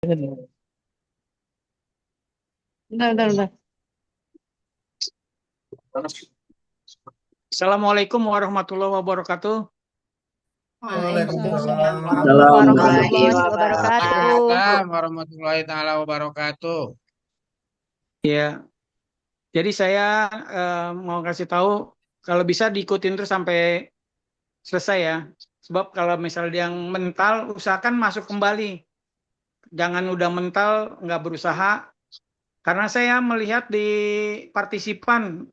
Bentar, bentar, bentar. Assalamualaikum warahmatullahi wabarakatuh. Waalaikumsalam Salam warahmatullahi warahmatullahi wabarakatuh. Waalaikumsalam warahmatullahi taala wabarakatuh. Ya, jadi saya mau kasih tahu kalau bisa diikutin terus sampai selesai ya. Sebab kalau misalnya yang mental, usahakan masuk kembali. Jangan udah mental nggak berusaha. Karena saya melihat di partisipan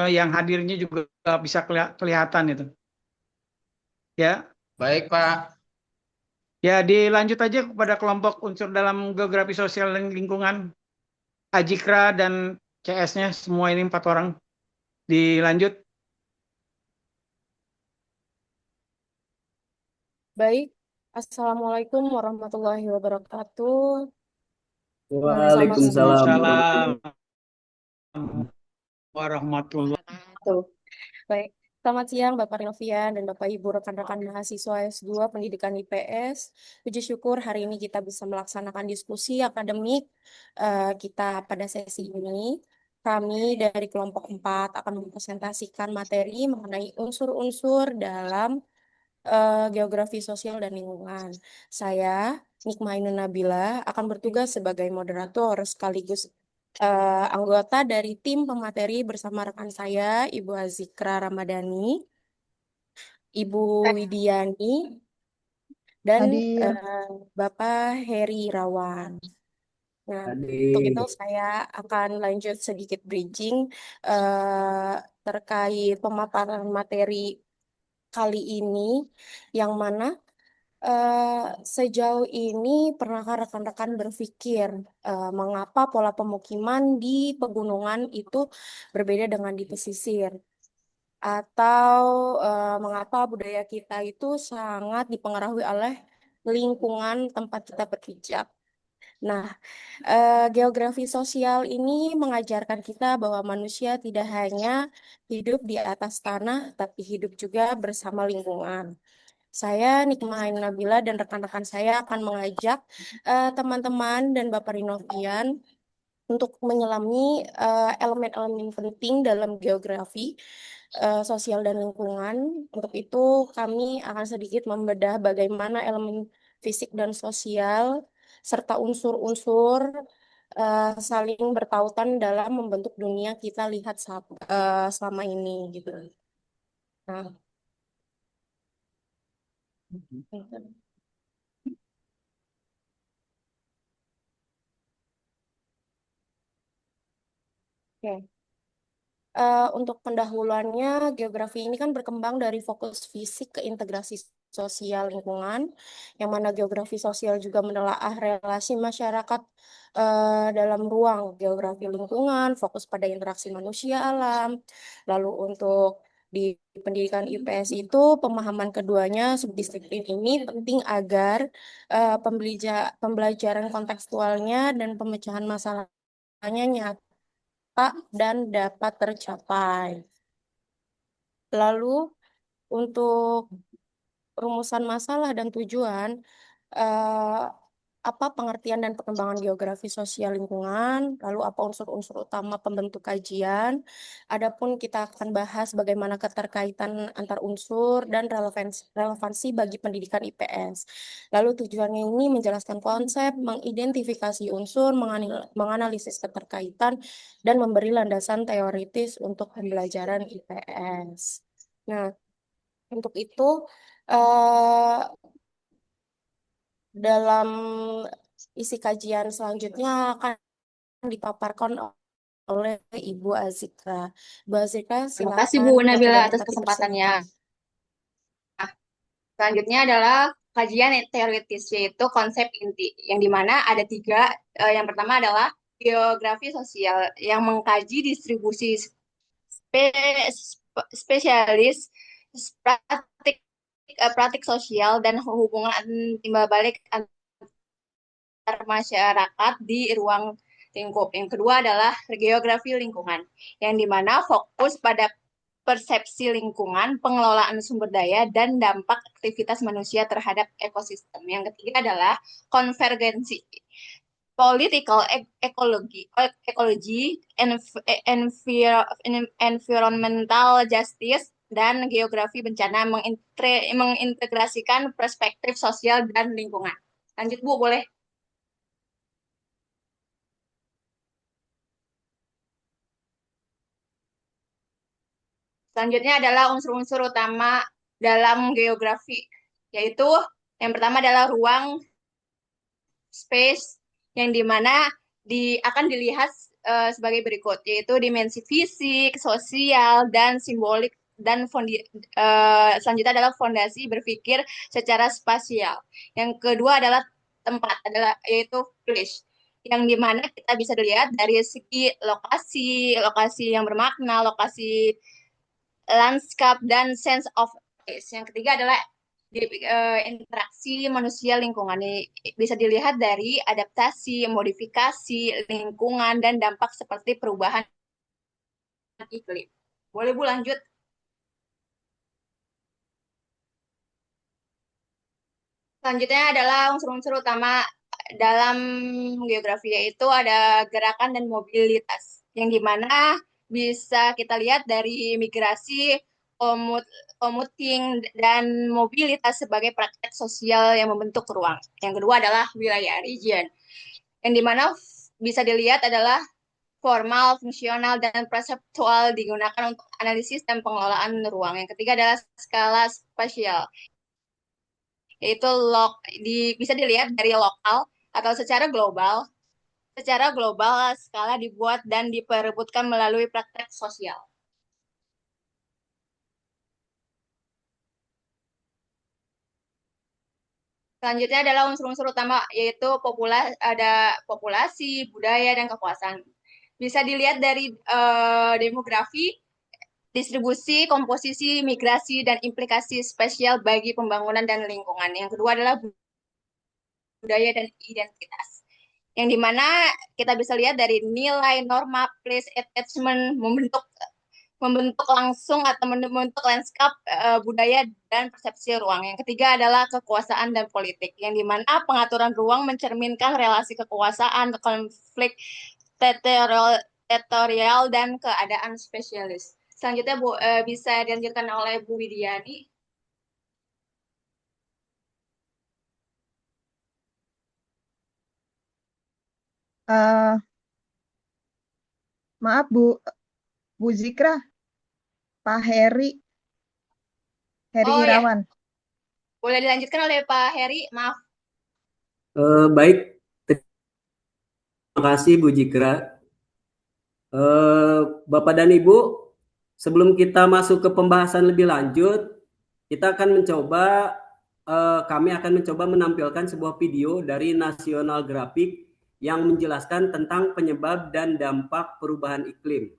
yang hadirnya juga bisa kelihatan itu. Ya, Baik, Pak. ya dilanjut aja kepada kelompok unsur dalam geografi sosial dan lingkungan. Ajikra dan CS-nya semua ini 4 orang. Dilanjut. Baik, Assalamualaikum warahmatullahi wabarakatuh. Waalaikumsalam Waalaikumsalam warahmatullahi warahmatullahi Tuh. Baik, selamat siang Bapak Novian dan Bapak Ibu rekan-rekan mahasiswa S2 Pendidikan IPS. Puji syukur hari ini kita bisa melaksanakan diskusi akademik kita pada sesi ini. Kami dari kelompok 4 akan mempresentasikan materi mengenai unsur-unsur dalam geografi sosial dan lingkungan. Saya, Nikmainun Nabila, akan bertugas sebagai moderator sekaligus anggota dari tim pemateri bersama rekan saya, Ibu Azikra Ramadhani, Ibu Widiani, dan Hadir. Bapak Heri Irawan. Nah, untuk itu Hadir. saya akan lanjut sedikit bridging eh, terkait pemaparan materi kali ini, yang mana sejauh ini pernahkah rekan-rekan berpikir mengapa pola pemukiman di pegunungan itu berbeda dengan di pesisir? Atau mengapa budaya kita itu sangat dipengaruhi oleh lingkungan tempat kita berpijak? Nah, geografi sosial ini mengajarkan kita bahwa manusia tidak hanya hidup di atas tanah, tapi hidup juga bersama lingkungan. Saya Nikma Ainun Nabila dan rekan-rekan saya akan mengajak teman-teman dan Bapak Rinovian untuk menyelami elemen-elemen penting dalam geografi sosial dan lingkungan. Untuk itu kami akan sedikit membedah bagaimana elemen fisik dan sosial serta unsur-unsur saling bertautan dalam membentuk dunia kita lihat selama ini gitu. Nah, oke. Untuk pendahuluannya, geografi ini kan berkembang dari fokus fisik ke integrasi sosial lingkungan, yang mana geografi sosial juga menelaah relasi masyarakat dalam ruang geografi lingkungan, fokus pada interaksi manusia alam. Lalu untuk di pendidikan IPS itu, pemahaman keduanya subdisiplin ini penting agar pembelajaran kontekstualnya dan pemecahan masalahnya nyata dan dapat tercapai. Lalu untuk rumusan masalah dan tujuan, eh, apa pengertian dan perkembangan geografi sosial lingkungan, lalu apa unsur-unsur utama pembentuk kajian. Adapun kita akan bahas bagaimana keterkaitan antar unsur dan relevansi bagi pendidikan IPS. Lalu tujuannya ini menjelaskan konsep, mengidentifikasi unsur, menganalisis keterkaitan, dan memberi landasan teoritis untuk pembelajaran IPS. Nah, untuk itu, eh, dalam isi kajian selanjutnya akan dipaparkan oleh Ibu Azikra. Ibu Azikra, Terima kasih Bu silakan Nabila materi atas dapat kesempatannya. dipersilakan. Selanjutnya adalah kajian teoritis, yaitu konsep inti, yang dimana ada tiga. Yang pertama adalah geografi sosial, yang mengkaji distribusi spesialis, praktik praktik sosial dan hubungan timbal balik antar masyarakat di ruang lingkup. Yang kedua adalah geografi lingkungan, yang dimana fokus pada persepsi lingkungan, pengelolaan sumber daya, dan dampak aktivitas manusia terhadap ekosistem. Yang ketiga adalah konvergensi. Political ecology, environmental justice, dan geografi bencana mengintegrasikan perspektif sosial dan lingkungan. Lanjut, Bu, boleh. Selanjutnya adalah unsur-unsur utama dalam geografi, yaitu yang pertama adalah ruang, space, yang dimana akan dilihat sebagai berikut, yaitu dimensi fisik, sosial, dan simbolik, dan selanjutnya adalah fondasi berpikir secara spasial. Yang kedua adalah tempat, yaitu place, yang dimana kita bisa dilihat dari segi lokasi, lokasi yang bermakna, lokasi lanskap, dan sense of place. Yang ketiga adalah interaksi manusia lingkungan. Ini bisa dilihat dari adaptasi, modifikasi lingkungan, dan dampak seperti perubahan iklim. Boleh, Bu, lanjut. Selanjutnya adalah unsur-unsur utama dalam geografi, yaitu ada gerakan dan mobilitas, yang dimana bisa kita lihat dari migrasi, commuting, dan mobilitas sebagai praktek sosial yang membentuk ruang. Yang kedua adalah wilayah, region, yang dimana bisa dilihat adalah formal, fungsional, dan perseptual digunakan untuk analisis dan pengelolaan ruang. Yang ketiga adalah skala spasial, yaitu bisa dilihat dari lokal atau secara global. Secara global, skala dibuat dan diperebutkan melalui praktek sosial. Selanjutnya adalah unsur-unsur utama, yaitu ada populasi, budaya, dan kekuasaan. Bisa dilihat dari demografi, distribusi, komposisi, migrasi, dan implikasi spesial bagi pembangunan dan lingkungan. Yang kedua adalah budaya dan identitas, yang dimana kita bisa lihat dari nilai, norma, place, attachment, membentuk langsung atau membentuk lanskap budaya dan persepsi ruang. Yang ketiga adalah kekuasaan dan politik, yang dimana pengaturan ruang mencerminkan relasi kekuasaan, konflik teritorial, dan keadaan spesialis. Selanjutnya, Bu, bisa dilanjutkan oleh Bu Widiani. Eh, maaf Bu Zikra, Pak Heri Oh ya, Irawan. boleh dilanjutkan oleh Pak Heri. Maaf. Baik, terima kasih Bu Jikra. Bapak dan Ibu, sebelum kita masuk ke pembahasan lebih lanjut, kami akan mencoba menampilkan sebuah video dari National Graphic yang menjelaskan tentang penyebab dan dampak perubahan iklim.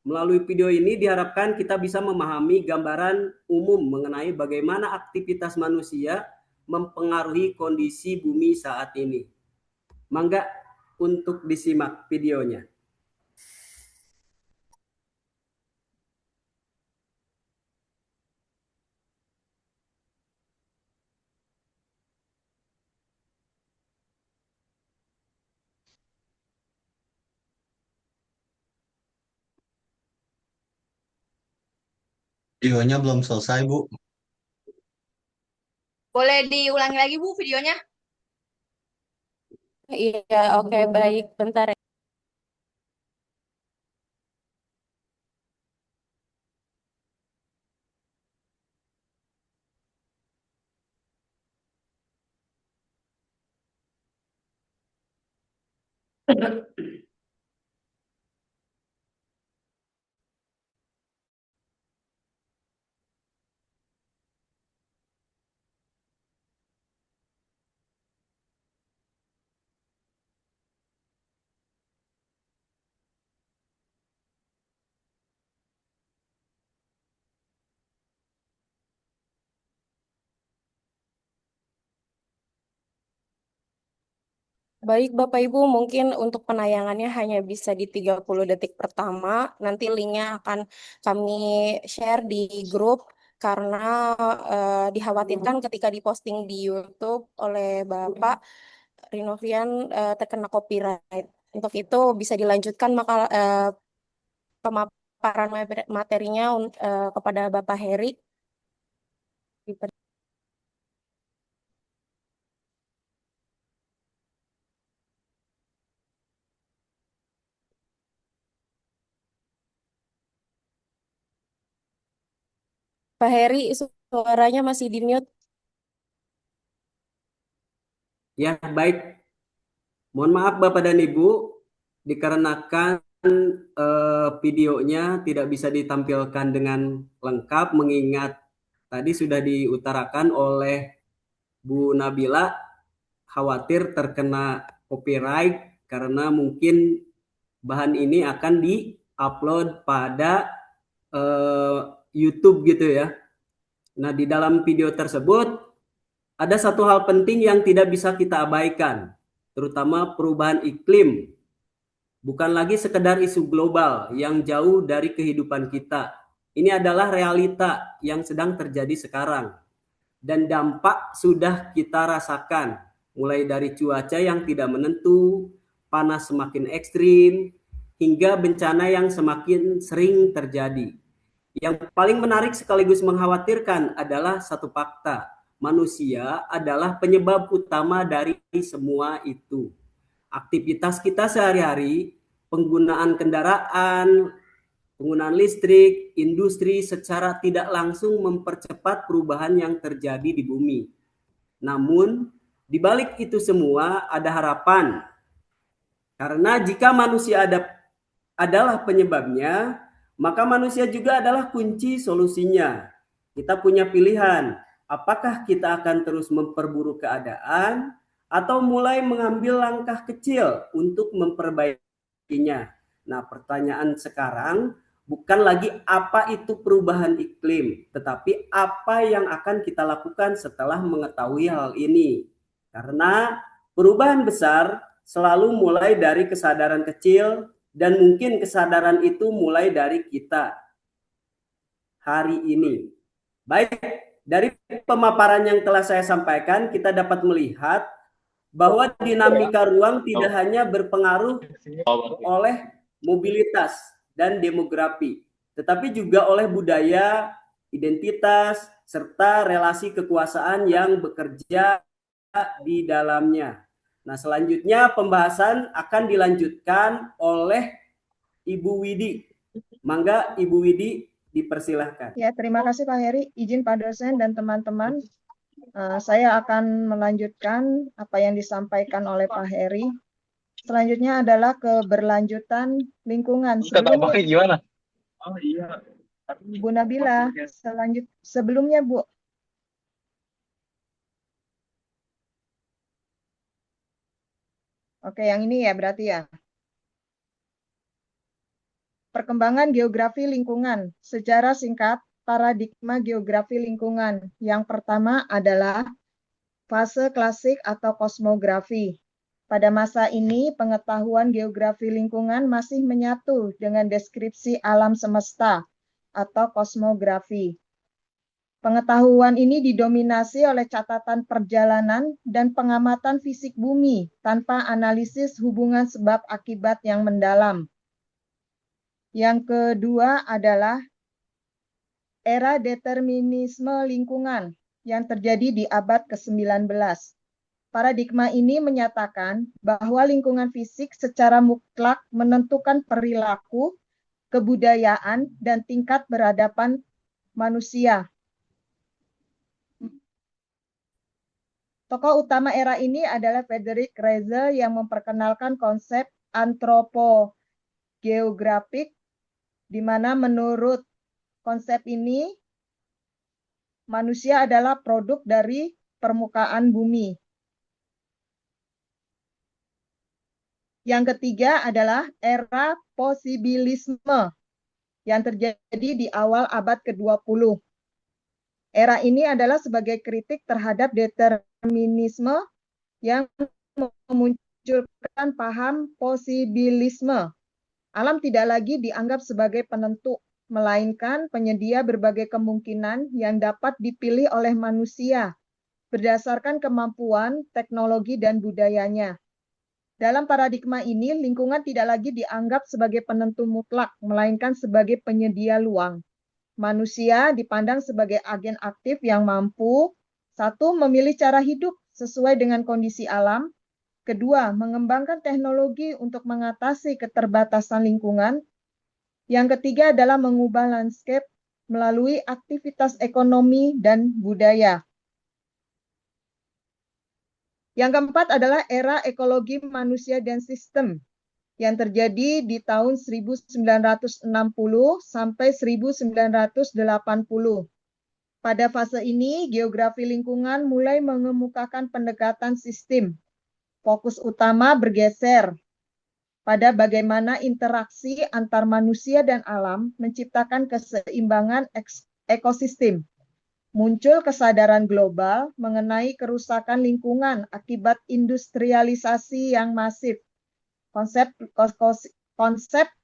Melalui video ini diharapkan kita bisa memahami gambaran umum mengenai bagaimana aktivitas manusia mempengaruhi kondisi bumi saat ini. Mangga untuk disimak videonya. Videonya belum selesai, Bu. Boleh diulangi lagi, Bu, videonya? Iya, oke, baik. Bentar ya. Baik, Bapak Ibu, mungkin untuk penayangannya hanya bisa di 30 detik pertama. Nanti linknya akan kami share di grup karena dikhawatirkan ketika diposting di YouTube oleh Bapak Rinovian terkena copyright. Untuk itu bisa dilanjutkan pemaparan materinya kepada Bapak Heri. Pak Heri, suaranya masih di mute. Ya, baik. Mohon maaf Bapak dan Ibu, dikarenakan videonya tidak bisa ditampilkan dengan lengkap mengingat tadi sudah diutarakan oleh Bu Nabila khawatir terkena copyright karena mungkin bahan ini akan di-upload pada YouTube gitu ya. Nah, di dalam video tersebut ada satu hal penting yang tidak bisa kita abaikan, terutama perubahan iklim. Bukan lagi sekedar isu global yang jauh dari kehidupan kita. Ini adalah realita yang sedang terjadi sekarang. Dan dampak sudah kita rasakan, mulai dari cuaca yang tidak menentu, panas semakin ekstrim, hingga bencana yang semakin sering terjadi. Yang paling menarik sekaligus mengkhawatirkan adalah satu fakta. Manusia adalah penyebab utama dari semua itu. Aktivitas kita sehari-hari, penggunaan kendaraan, penggunaan listrik, industri secara tidak langsung mempercepat perubahan yang terjadi di bumi. Namun, di balik itu semua ada harapan. Karena jika manusia adalah penyebabnya, maka manusia juga adalah kunci solusinya. Kita punya pilihan, apakah kita akan terus memperburuk keadaan atau mulai mengambil langkah kecil untuk memperbaikinya. Nah, pertanyaan sekarang bukan lagi apa itu perubahan iklim, tetapi apa yang akan kita lakukan setelah mengetahui hal ini. Karena perubahan besar selalu mulai dari kesadaran kecil dan mungkin kesadaran itu mulai dari kita hari ini. Baik, dari pemaparan yang telah saya sampaikan, kita dapat melihat bahwa dinamika ruang tidak hanya berpengaruh oleh mobilitas dan demografi, tetapi juga oleh budaya, identitas, serta relasi kekuasaan yang bekerja di dalamnya. Nah, selanjutnya pembahasan akan dilanjutkan oleh Ibu Widi. Mangga Ibu Widi dipersilahkan. Ya, terima kasih Pak Heri. Izin Pak dosen dan teman-teman, saya akan melanjutkan apa yang disampaikan oleh Pak Heri. Selanjutnya adalah keberlanjutan lingkungan. Sebelumnya, gimana? Oh iya. Bu Nabila, sebelumnya Bu. Oke, yang ini ya berarti ya. Perkembangan geografi lingkungan. Sejarah singkat, paradigma geografi lingkungan. Yang pertama adalah fase klasik atau kosmografi. Pada masa ini, pengetahuan geografi lingkungan masih menyatu dengan deskripsi alam semesta atau kosmografi. Pengetahuan ini didominasi oleh catatan perjalanan dan pengamatan fisik bumi tanpa analisis hubungan sebab akibat yang mendalam. Yang kedua adalah era determinisme lingkungan yang terjadi di abad ke-19. Paradigma ini menyatakan bahwa lingkungan fisik secara mutlak menentukan perilaku, kebudayaan, dan tingkat peradaban manusia. Tokoh utama era ini adalah Frederick Reiser yang memperkenalkan konsep antropogeografik, di mana menurut konsep ini manusia adalah produk dari permukaan bumi. Yang ketiga adalah era posibilisme yang terjadi di awal abad ke-20. Era ini adalah sebagai kritik terhadap determinisme yang memunculkan paham posibilisme. Alam tidak lagi dianggap sebagai penentu, melainkan penyedia berbagai kemungkinan yang dapat dipilih oleh manusia berdasarkan kemampuan, teknologi, dan budayanya. Dalam paradigma ini, lingkungan tidak lagi dianggap sebagai penentu mutlak, melainkan sebagai penyedia luang. Manusia dipandang sebagai agen aktif yang mampu, satu, memilih cara hidup sesuai dengan kondisi alam, kedua, mengembangkan teknologi untuk mengatasi keterbatasan lingkungan, yang ketiga adalah mengubah landscape melalui aktivitas ekonomi dan budaya. Yang keempat adalah era ekologi manusia dan sistem yang terjadi di tahun 1960 sampai 1980. Pada fase ini, geografi lingkungan mulai mengemukakan pendekatan sistem. Fokus utama bergeser pada bagaimana interaksi antar manusia dan alam menciptakan keseimbangan ekosistem. Muncul kesadaran global mengenai kerusakan lingkungan akibat industrialisasi yang masif. Konsep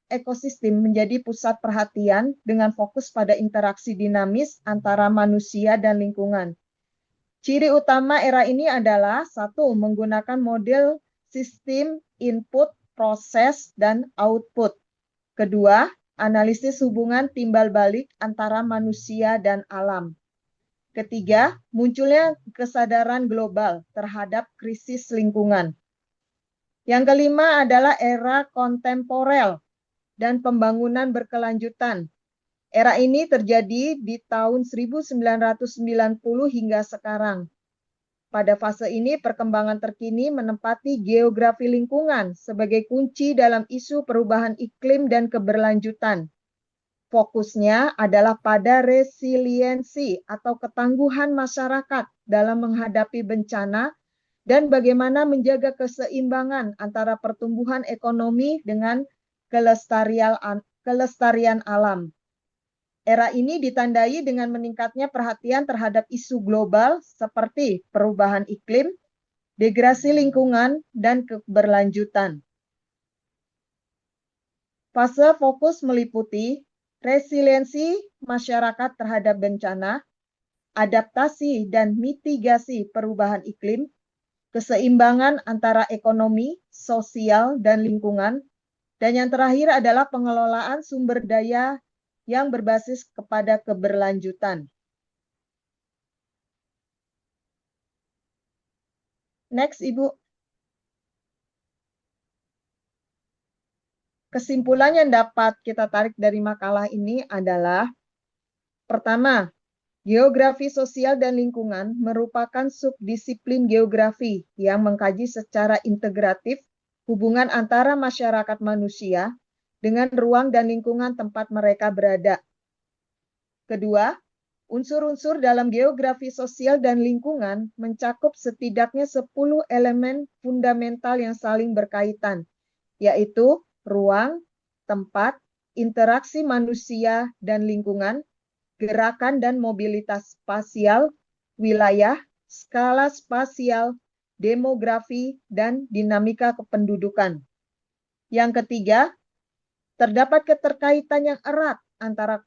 ekosistem menjadi pusat perhatian dengan fokus pada interaksi dinamis antara manusia dan lingkungan. Ciri utama era ini adalah satu, menggunakan model sistem input, proses, dan output. Kedua, analisis hubungan timbal balik antara manusia dan alam. Ketiga, munculnya kesadaran global terhadap krisis lingkungan. Yang kelima adalah era kontemporer dan pembangunan berkelanjutan. Era ini terjadi di tahun 1990 hingga sekarang. Pada fase ini, perkembangan terkini menempati geografi lingkungan sebagai kunci dalam isu perubahan iklim dan keberlanjutan. Fokusnya adalah pada resiliensi atau ketangguhan masyarakat dalam menghadapi bencana dan bagaimana menjaga keseimbangan antara pertumbuhan ekonomi dengan kelestarian alam. Era ini ditandai dengan meningkatnya perhatian terhadap isu global seperti perubahan iklim, degradasi lingkungan, dan keberlanjutan. Fase fokus meliputi resiliensi masyarakat terhadap bencana, adaptasi dan mitigasi perubahan iklim, keseimbangan antara ekonomi, sosial, dan lingkungan, dan yang terakhir adalah pengelolaan sumber daya yang berbasis kepada keberlanjutan. Next, Ibu. Kesimpulan yang dapat kita tarik dari makalah ini adalah, pertama, geografi sosial dan lingkungan merupakan subdisiplin geografi yang mengkaji secara integratif hubungan antara masyarakat manusia dengan ruang dan lingkungan tempat mereka berada. Kedua, unsur-unsur dalam geografi sosial dan lingkungan mencakup setidaknya 10 elemen fundamental yang saling berkaitan, yaitu ruang, tempat, interaksi manusia dan lingkungan, gerakan dan mobilitas spasial, wilayah, skala spasial, demografi, dan dinamika kependudukan. Yang ketiga, terdapat keterkaitan yang erat antara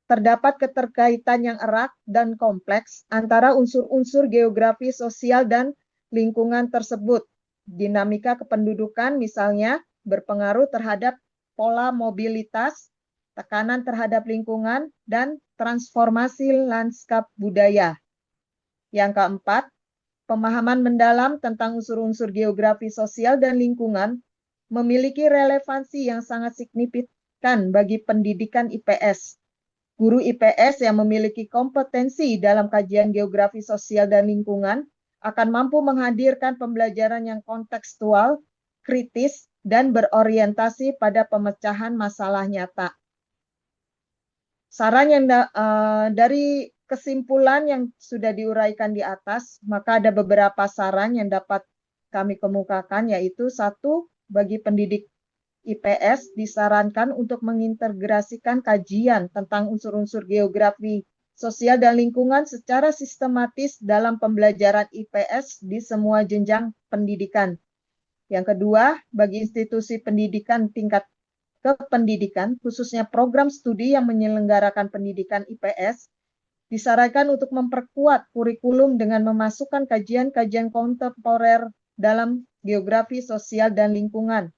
terdapat keterkaitan yang erat dan kompleks antara unsur-unsur geografi sosial dan lingkungan tersebut. Dinamika kependudukan misalnya berpengaruh terhadap pola mobilitas, tekanan terhadap lingkungan, dan transformasi lanskap budaya. Yang keempat, pemahaman mendalam tentang unsur-unsur geografi sosial dan lingkungan memiliki relevansi yang sangat signifikan bagi pendidikan IPS. Guru IPS yang memiliki kompetensi dalam kajian geografi sosial dan lingkungan akan mampu menghadirkan pembelajaran yang kontekstual, kritis, dan berorientasi pada pemecahan masalah nyata. Saran yang dari kesimpulan yang sudah diuraikan di atas, maka ada beberapa saran yang dapat kami kemukakan, yaitu satu, bagi pendidik IPS disarankan untuk mengintegrasikan kajian tentang unsur-unsur geografi sosial dan lingkungan secara sistematis dalam pembelajaran IPS di semua jenjang pendidikan. Yang kedua, bagi institusi pendidikan tingkat kependidikan, khususnya program studi yang menyelenggarakan pendidikan IPS, disarankan untuk memperkuat kurikulum dengan memasukkan kajian-kajian kontemporer dalam geografi sosial dan lingkungan,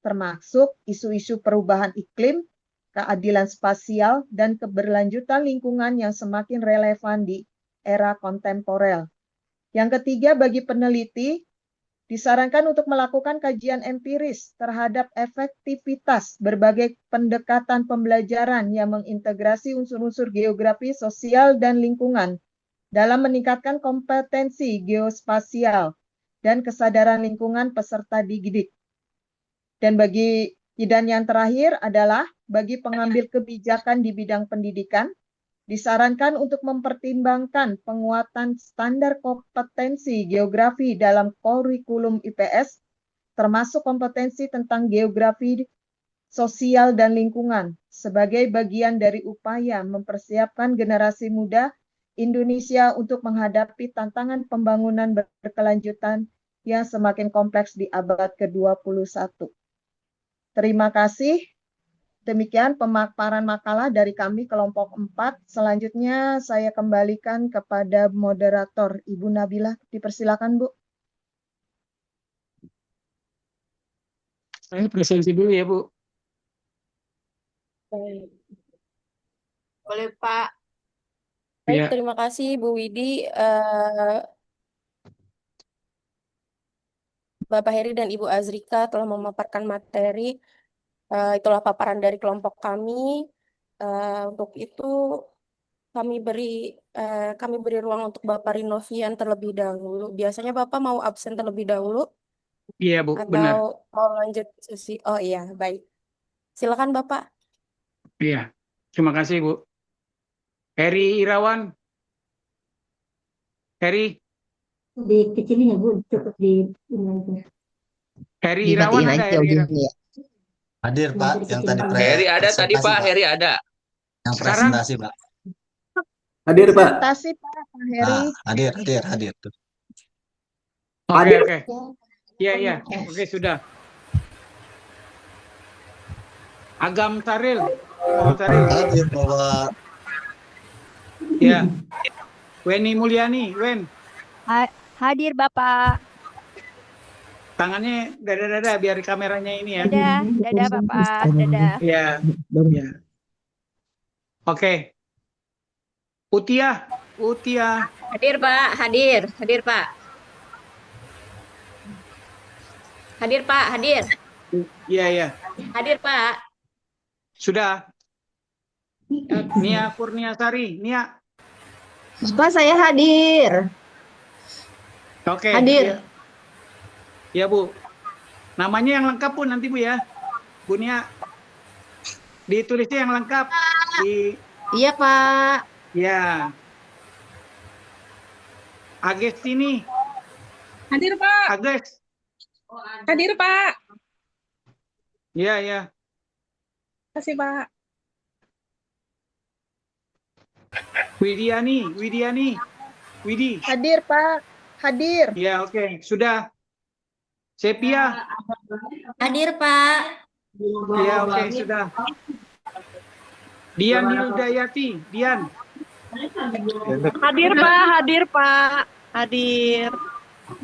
termasuk isu-isu perubahan iklim, keadilan spasial, dan keberlanjutan lingkungan yang semakin relevan di era kontemporer. Yang ketiga, bagi peneliti, disarankan untuk melakukan kajian empiris terhadap efektivitas berbagai pendekatan pembelajaran yang mengintegrasi unsur-unsur geografi, sosial, dan lingkungan dalam meningkatkan kompetensi geospasial dan kesadaran lingkungan peserta didik. Dan yang terakhir adalah bagi pengambil kebijakan di bidang pendidikan, disarankan untuk mempertimbangkan penguatan standar kompetensi geografi dalam kurikulum IPS, termasuk kompetensi tentang geografi sosial dan lingkungan, sebagai bagian dari upaya mempersiapkan generasi muda Indonesia untuk menghadapi tantangan pembangunan berkelanjutan yang semakin kompleks di abad ke-21. Terima kasih. Demikian pemaparan makalah dari kami kelompok 4. Selanjutnya saya kembalikan kepada moderator Ibu Nabila. Dipersilakan, Bu. Saya presentasi dulu ya, Bu. Baik. Boleh, Pak. Baik, Ya. terima kasih Bu Widi, Bapak Heri dan Ibu Azrika telah memaparkan materi. Itulah paparan dari kelompok kami. Untuk itu kami beri ruang untuk Bapak Rinovian terlebih dahulu. Biasanya Bapak mau absen terlebih dahulu Iya, Bu, benar. atau mau lanjut sesi? Oh iya, baik. Silakan Bapak. Iya. Terima kasih, Bu. Heri Irawan. Heri. Dikecilin ya Bu, cukup di ini aja. Heri Irawan Dimatiin ada aja Heri Irawan. audionya ya. Hadir Nanti Pak, yang tadi dikecilin. Heri ada tadi presentasi Pak, Pak. Heri ada. Yang Sekarang? presentasi Pak. Hadir Pak. Presentasi Pak Heri. Hadir. Oke. Iya. Oke, sudah. Agam Saril. Hadir Bapak. Ya. Weni Mulyani, Wen. Hadir Bapak. Tangannya dada-dada biar kameranya ini ya. Dadah Bapak, dadah. Iya. Oke. Utia. Hadir Pak, hadir Pak. Hadir Pak, hadir. Iya. Hadir Pak. Sudah. Nia Kurniasari, Nia. Pak, saya hadir. Oke. Hadir. Ya, Bu. Namanya yang lengkap pun nanti Bu ya. Bu Nia. Ditulisnya yang lengkap. Iya Pak. Ya. Agestini. Hadir Pak. Ages. Hadir Pak. Iya. Terima kasih Pak. Widi. Hadir Pak. Hadir. Ya, oke. Sudah. Sepia. Hadir Pak. Ya, oke, sudah. Dian Hildayati. Dian. Hadir Pak. Hadir.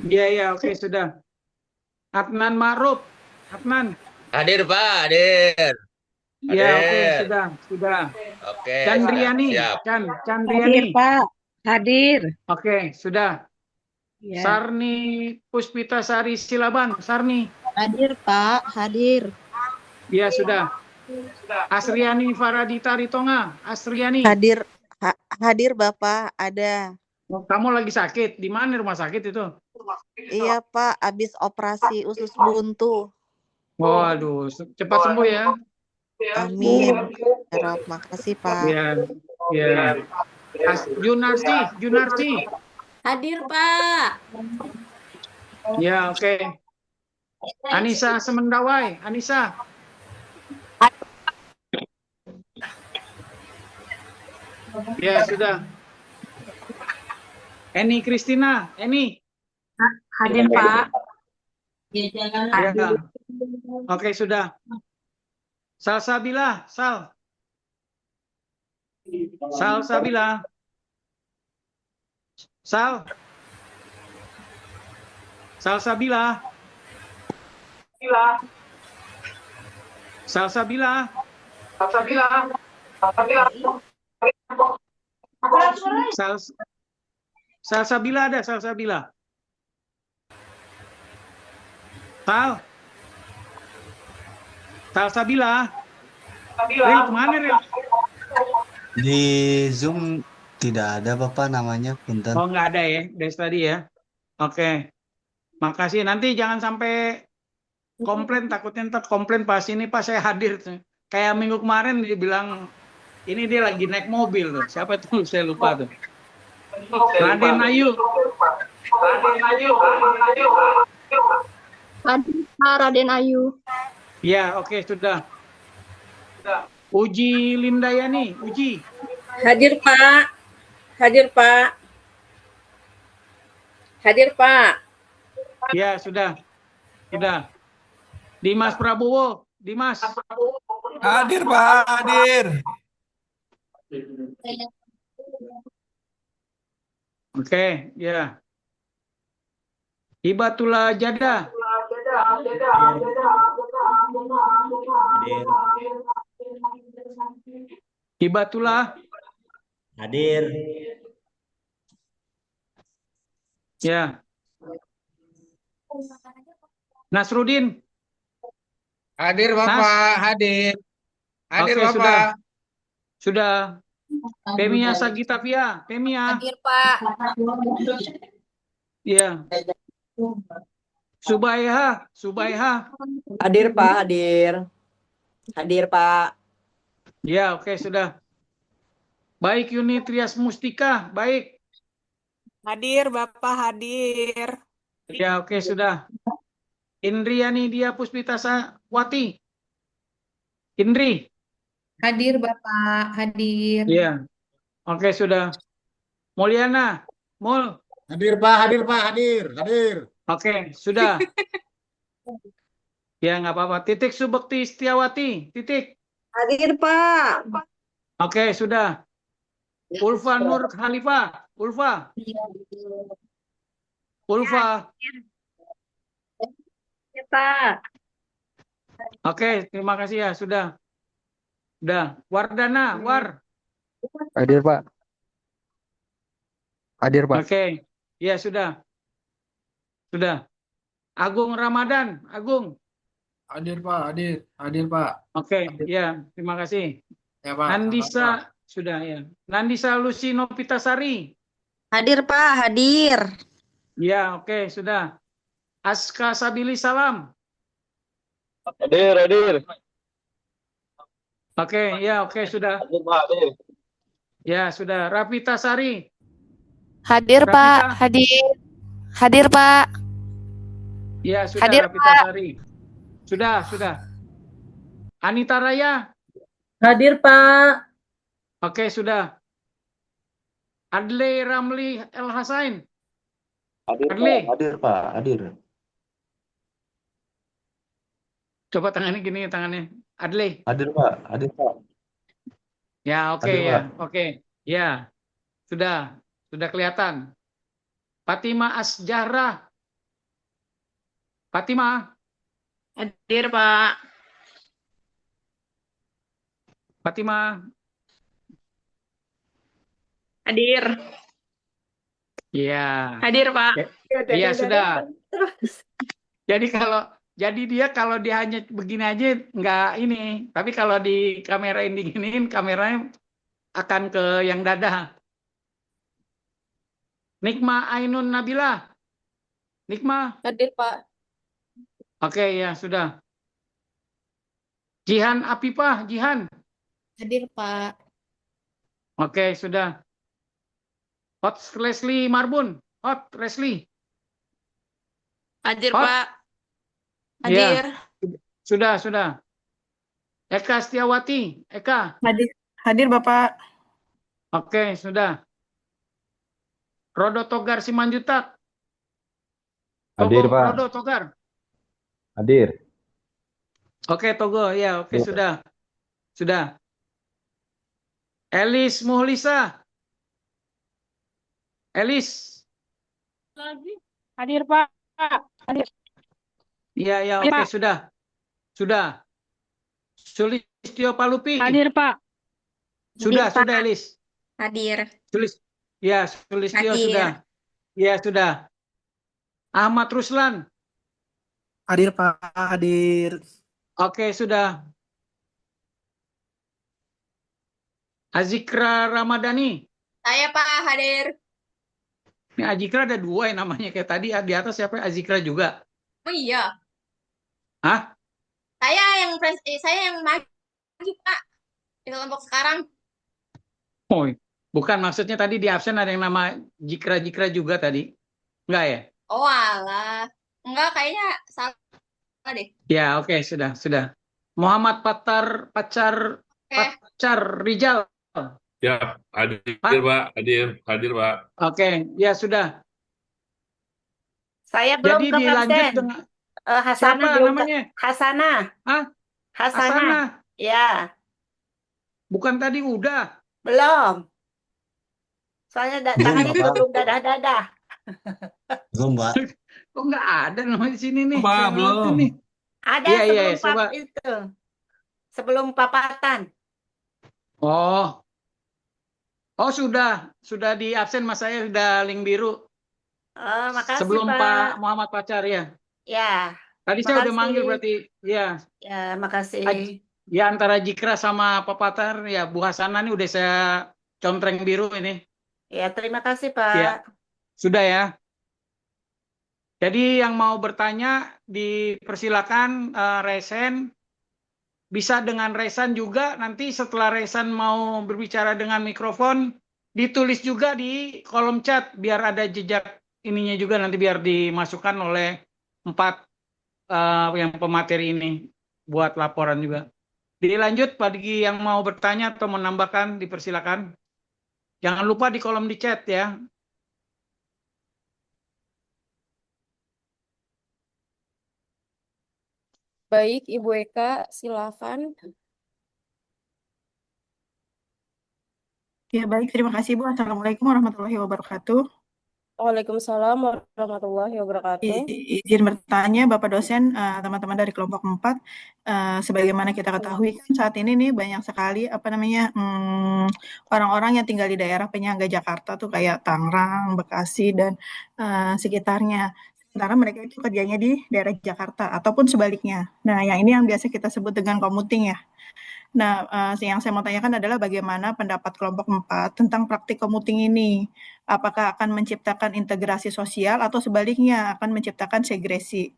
Ya, oke, sudah. Adnan Ma'ruf. Adnan. Hadir Pak, hadir. Ya, oke, sudah. Oke, Chandriani. siap. Chandriani. Pak. Hadir. Oke, sudah. Ya. Sarni Puspitasari Silaban. Sarni. Hadir Pak, hadir. Ya, sudah. Asriani Faradita Ritonga. Asriani. Hadir Bapak, ada. Kamu lagi sakit. Di mana rumah sakit itu? Iya Pak, habis operasi usus buntu. Waduh, cepat sembuh ya. Amin. Ya Rob, makasih Pak. Ya. Junarsi. Hadir Pak. Ya, oke. Anissa Semendawai. Ya, sudah. Eni Kristina, Eni. Hadir, Pak. Ya. Oke, sudah. Salsabila, Sal. Salsabila. Sal. Salsabila. Salsabila. Salsabila ada, Salsabila. Sal. Salsabila. Ril, kemana Ril? Di Zoom tidak ada Bapak namanya, punten. Oh, nggak ada ya, dari tadi ya. Oke. Makasih. Nanti jangan sampai komplain, takutnya ntar komplain pas ini Pak saya hadir. Kayak minggu kemarin dia bilang ini dia lagi naik mobil tuh. Siapa tuh? Saya lupa tuh. Raden Ayu. Hadir, Pak, Raden Ayu. Ya, oke, sudah. Uji Lindayani, Uji. Hadir, Pak. Hadir, Pak. Hadir, Pak. Ya, sudah. Sudah. Dimas Prabowo, Dimas. Hadir, Pak, hadir. Oke, ya. Hibatullah Jada. Hibatullah. Hadir. Ya. Nasrudin. Hadir Bapak, hadir. Hadir Oke, Bapak. Sudah. Pemia Sagitavia, Pemia. Hadir, Pak. Iya. Subaiha, Subaiha. Hadir, Pak, hadir. Hadir, Pak. Ya, oke, sudah. Baik, Yuni Trias Mustika, baik. Hadir, Bapak, hadir. Ya, oke, sudah. Indriani Dia Puspitasawati. Indri. Hadir, Bapak. Hadir. Iya. Oke, sudah. Mulyana, Mul. Hadir Pak, hadir Pak, hadir, hadir. Oke, sudah. Ya, nggak apa-apa. Titik Subekti Setiawati, titik. Hadir, Pak. Oke, sudah. Ulfa Nur Khalifah, Ulfa. Ulfa. Ya, Pak. Oke, terima kasih ya, sudah. Udah. Wardana, War. Hadir, Pak. Hadir, Pak. Oke. Ya, sudah. Sudah. Agung Ramadan, Agung. Hadir Pak, hadir. Hadir Pak. Oke, ya, terima kasih. Ya Pak. Nandisa, sudah ya. Nandisa Lucy Nopitasari. Hadir, Pak. Hadir. Ya, oke, sudah. Aska Sabili Salam. Hadir, hadir. Oke, ya, oke, sudah. Hadir, Pak, hadir. Ya, sudah. Rafita Sari. Hadir, Rafita. Pak. Hadir. Hadir, Pak. Ya, sudah, Hadir, Rafita Pak. Sari. Sudah, sudah. Anita Raya. Hadir, Pak. Oke, sudah. Adle Ramli El Hasain. Hadir, Adli. Pak, hadir, Pak, hadir. Coba tangannya gini, tangannya. Adle. Hadir, Pak, hadir, Pak. Ya, oke, Hadir, ya. Pak. Oke. Ya. Sudah. Sudah kelihatan. Fatima Asjahra. Fatima. Hadir, Pak. Fatima. Hadir. Ya. Hadir, Pak. Iya, sudah. Jadi dia kalau dia hanya begini aja nggak ini, tapi kalau di kamerain diginiin, kameranya akan ke yang dada. Nikma Ainun Nabila. Nikma. Hadir, Pak. Oke, ya, sudah. Jihan Apipah, Jihan. Hadir, Pak. Oke, sudah. Hot Leslie Marbun. Hot Leslie. Hadir, Hot. Pak. Ya. Hadir. Sudah. Eka Setiawati. Eka. Hadir. Hadir, Bapak. Oke, sudah. Rodo Togar Simanjutak. Hadir, Togo, Pak. Rodo Togar. Hadir. Oke, Togo. Ya, oke, Hadir. sudah. Sudah. Elis Muhlisa. Elis. Hadir, Pak. Hadir. Iya, ya, Hadir, oke, Pak. sudah. Sudah. Sulistyo Palupi. Hadir, Pak. Sudah, Hadir, Pak. sudah, Elis. Hadir. Ya, Sulistyo Hadir. sudah. Ya, sudah. Ahmad Ruslan. Hadir, Pak. Hadir. Oke, sudah. Azikra Ramadhani. Saya, Pak, hadir. Ini Azikra ada dua yang namanya kayak tadi di atas siapa? Azikra juga. Oh iya, Hah? saya yang maju, Pak, di kelompok sekarang. Oh, bukan maksudnya tadi di absen ada yang nama Jikra juga tadi. Enggak ya? Oh alah, enggak, kayaknya salah deh. Ya, oke, sudah. Muhammad Pacar Rijal. Ya, hadir Pak, hadir Pak. Oke, ya sudah. Saya belum Jadi ke dilanjut absen. dengan Hasanah siapa belum namanya? Hasanah. Hah? Hasanah. Hasanah. Ya, Bukan tadi udah. belum. Soalnya Belum, tangannya juga Bapak. belum dadah-dadah. Belum, Pak. Kok nggak ada namanya di sini nih? Pak, Saya belum. ngeliatin nih. Ada Iya, sebelum coba. itu. Sebelum papatan. Oh, sudah di absen Mas, saya sudah link biru. Makasih, Sebelum Pak. Pak Muhammad Pacar ya. Ya, Tadi saya udah makasih. manggil berarti ya. Ya, makasih. Ya antara Jikra sama Pak Patar ya, Bu Hasanah ini udah saya contreng biru ini. Ya, terima kasih, Pak. Ya, sudah ya. Jadi yang mau bertanya dipersilakan resen. Bisa dengan resan juga, nanti setelah resan mau berbicara dengan mikrofon, ditulis juga di kolom chat, biar ada jejak ininya juga, nanti biar dimasukkan oleh 4 yang pemateri ini, buat laporan juga. Dilanjut, bagi yang mau bertanya atau menambahkan, dipersilakan. Jangan lupa di kolom di chat ya. Baik, Ibu Eka, silakan. Ya, baik. Terima kasih, Bu. Assalamualaikum warahmatullahi wabarakatuh. Waalaikumsalam warahmatullahi wabarakatuh. Izin bertanya, Bapak dosen, teman-teman dari kelompok 4, sebagaimana kita ketahui kan saat ini nih banyak sekali orang-orang yang tinggal di daerah penyangga Jakarta tuh kayak Tangerang, Bekasi, dan sekitarnya. Sementara mereka itu kerjanya di daerah Jakarta ataupun sebaliknya. Nah, yang ini yang biasa kita sebut dengan commuting ya. Nah, yang saya mau tanyakan adalah bagaimana pendapat kelompok 4 tentang praktik commuting ini. Apakah akan menciptakan integrasi sosial atau sebaliknya akan menciptakan segregasi.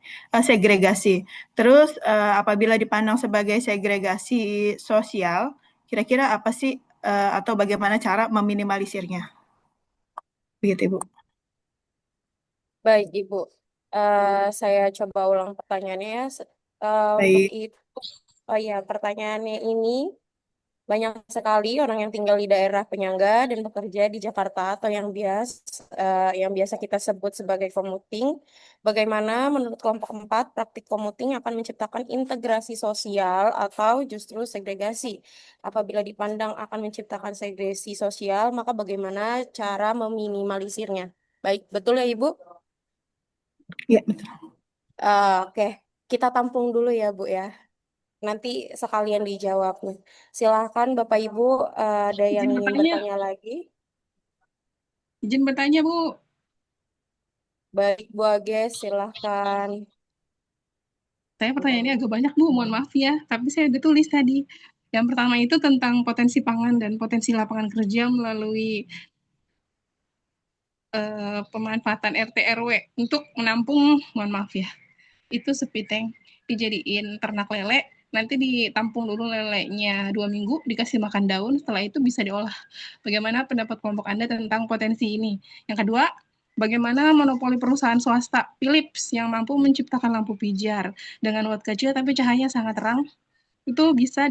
Terus, apabila dipandang sebagai segregasi sosial, kira-kira apa sih atau bagaimana cara meminimalisirnya? Begitu, Ibu. Baik, Ibu. Saya coba ulang pertanyaannya ya. Untuk Baik. itu, pertanyaannya ini, banyak sekali orang yang tinggal di daerah penyangga dan bekerja di Jakarta atau yang biasa kita sebut sebagai commuting. Bagaimana menurut kelompok 4 praktik commuting akan menciptakan integrasi sosial atau justru segregasi? Apabila dipandang akan menciptakan segregasi sosial, maka bagaimana cara meminimalisirnya? Baik, betul ya Ibu? Ya, betul. Oke, kita tampung dulu ya Bu ya. Nanti sekalian dijawab nih. Silakan Bapak Ibu, ada yang Izin ingin bertanya. bertanya lagi? Izin bertanya, Bu. Baik, Bu Ages, silakan. Saya pertanyaannya agak banyak, Bu. Mohon maaf ya. Tapi saya udah tulis tadi. Yang pertama itu tentang potensi pangan dan potensi lapangan kerja melalui pemanfaatan RT RW untuk menampung, mohon maaf ya, itu sepiteng dijadiin ternak lele, nanti ditampung dulu lelenya 2 minggu, dikasih makan daun, setelah itu bisa diolah. Bagaimana pendapat kelompok Anda tentang potensi ini? Yang kedua, bagaimana monopoli perusahaan swasta Philips yang mampu menciptakan lampu pijar dengan watt kecil tapi cahaya sangat terang, itu bisa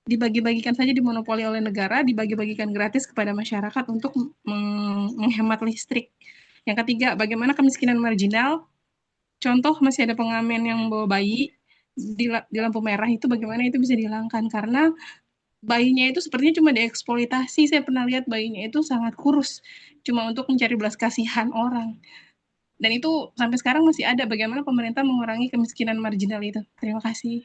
dibagi-bagikan saja, dimonopoli oleh negara, dibagi-bagikan gratis kepada masyarakat untuk menghemat listrik. Yang ketiga, bagaimana kemiskinan marginal? Contoh, masih ada pengamen yang bawa bayi di lampu merah, itu bagaimana itu bisa dihilangkan, karena bayinya itu sepertinya cuma dieksploitasi. Saya pernah lihat bayinya itu sangat kurus, cuma untuk mencari belas kasihan orang. Dan itu sampai sekarang masih ada. Bagaimana pemerintah mengurangi kemiskinan marginal itu? Terima kasih.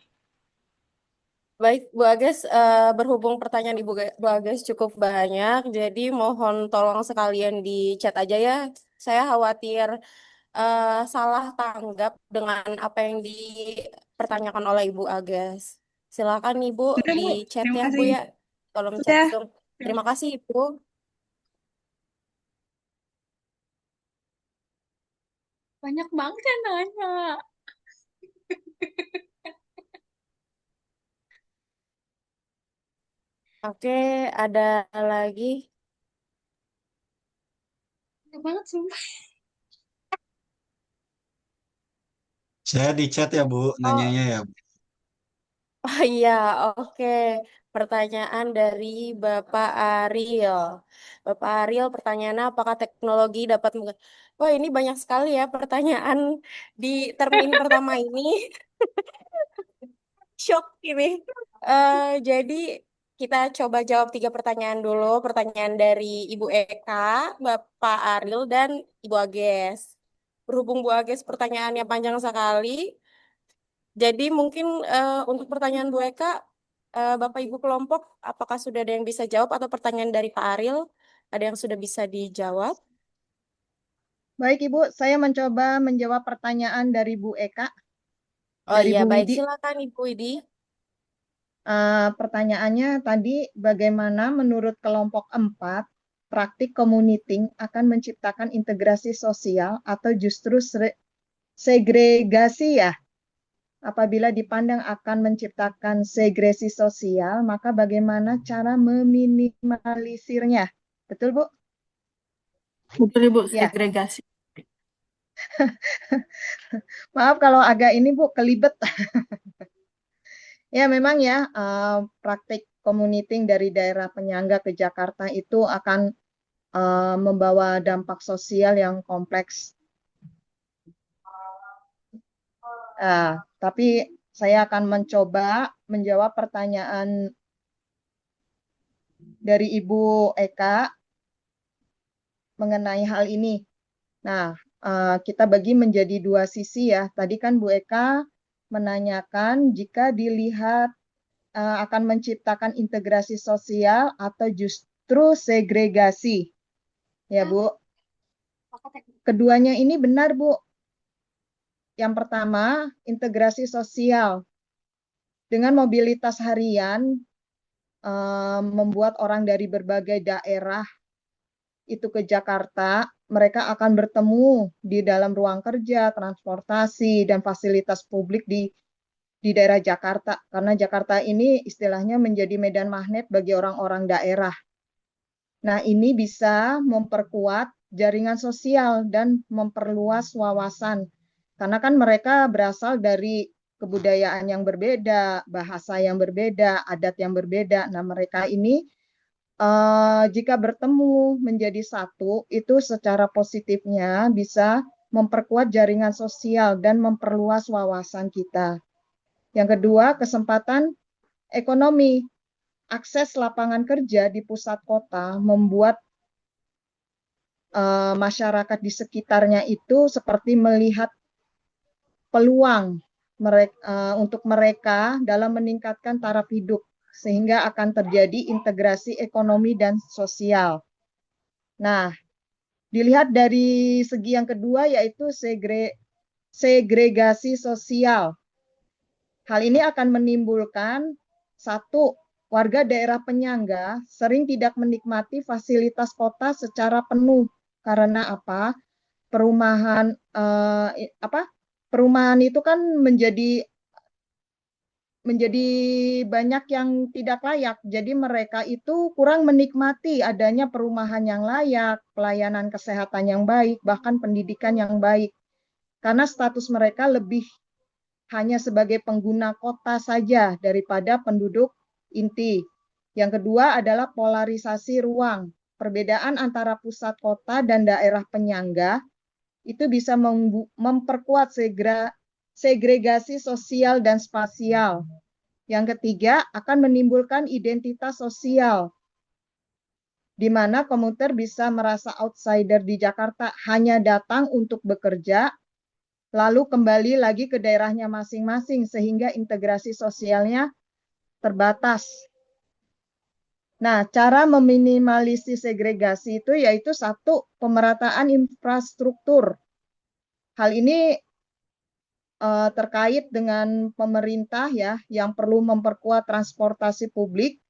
Baik, Bu Ages, berhubung pertanyaan Bu Ages cukup banyak, jadi mohon tolong sekalian di chat aja ya. Saya khawatir salah tanggap dengan apa yang dipertanyakan oleh Ibu Ages. Silakan Ibu Sudah, Bu. di chat Terima ya, Bu kasih. ya, kolom chat Sudah. Zoom. Terima kasih, Ibu. Banyak banget yang nanya. Oke, ada lagi. Banyak banget sumpah. Saya di chat ya, Bu, nanyanya ya. Oh iya, oke. Pertanyaan dari Bapak Ariel. Bapak Ariel, pertanyaannya apakah teknologi dapat Wah, ini banyak sekali ya pertanyaan di termin pertama ini. Shock ini. Jadi kita coba jawab 3 pertanyaan dulu. Pertanyaan dari Ibu Eka, Bapak Ariel, dan Ibu Ages. Berhubung Bu Ages pertanyaannya panjang sekali, jadi mungkin untuk pertanyaan Bu Eka, Bapak Ibu kelompok, apakah sudah ada yang bisa jawab atau pertanyaan dari Pak Ariel, ada yang sudah bisa dijawab? Baik Ibu, saya mencoba menjawab pertanyaan dari Bu Eka. Oh Dari iya, Bu baik. Widi. Silakan Ibu Widi. Pertanyaannya tadi, bagaimana menurut kelompok 4, praktik commuting akan menciptakan integrasi sosial atau justru segregasi ya? Apabila dipandang akan menciptakan segresi sosial, maka bagaimana cara meminimalisirnya? Betul, Bu? Betul, Ibu, Ya. segregasi. Maaf kalau agak ini, Bu, kelibet. Ya, memang ya, praktik commuting dari daerah penyangga ke Jakarta itu akan membawa dampak sosial yang kompleks. Tapi saya akan mencoba menjawab pertanyaan dari Ibu Eka mengenai hal ini. Nah, kita bagi menjadi 2 sisi ya. Tadi kan Bu Eka menanyakan jika dilihat akan menciptakan integrasi sosial atau justru segregasi. Ya, Bu. Keduanya ini benar, Bu. Yang pertama, integrasi sosial. Dengan mobilitas harian, membuat orang dari berbagai daerah itu ke Jakarta, mereka akan bertemu di dalam ruang kerja, transportasi, dan fasilitas publik di daerah Jakarta. Karena Jakarta ini istilahnya menjadi medan magnet bagi orang-orang daerah. Nah, ini bisa memperkuat jaringan sosial dan memperluas wawasan. Karena kan mereka berasal dari kebudayaan yang berbeda, bahasa yang berbeda, adat yang berbeda. Nah, mereka ini jika bertemu menjadi satu, itu secara positifnya bisa memperkuat jaringan sosial dan memperluas wawasan kita. Yang kedua, kesempatan ekonomi. Akses lapangan kerja di pusat kota membuat masyarakat di sekitarnya itu seperti melihat peluang untuk mereka dalam meningkatkan taraf hidup, sehingga akan terjadi integrasi ekonomi dan sosial. Nah, dilihat dari segi yang kedua yaitu segregasi sosial. Hal ini akan menimbulkan satu, warga daerah penyangga sering tidak menikmati fasilitas kota secara penuh. Karena apa? Perumahan perumahan itu kan menjadi banyak yang tidak layak. Jadi mereka itu kurang menikmati adanya perumahan yang layak, pelayanan kesehatan yang baik, bahkan pendidikan yang baik. Karena status mereka lebih hanya sebagai pengguna kota saja daripada penduduk inti. Yang kedua adalah polarisasi ruang. Perbedaan antara pusat kota dan daerah penyangga itu bisa memperkuat segregasi sosial dan spasial. Yang ketiga akan menimbulkan identitas sosial, di mana komuter bisa merasa outsider di Jakarta, hanya datang untuk bekerja, lalu kembali lagi ke daerahnya masing-masing, sehingga integrasi sosialnya terbatas. Nah, cara meminimalisir segregasi itu yaitu satu, pemerataan infrastruktur. Hal ini terkait dengan pemerintah ya, yang perlu memperkuat transportasi publik,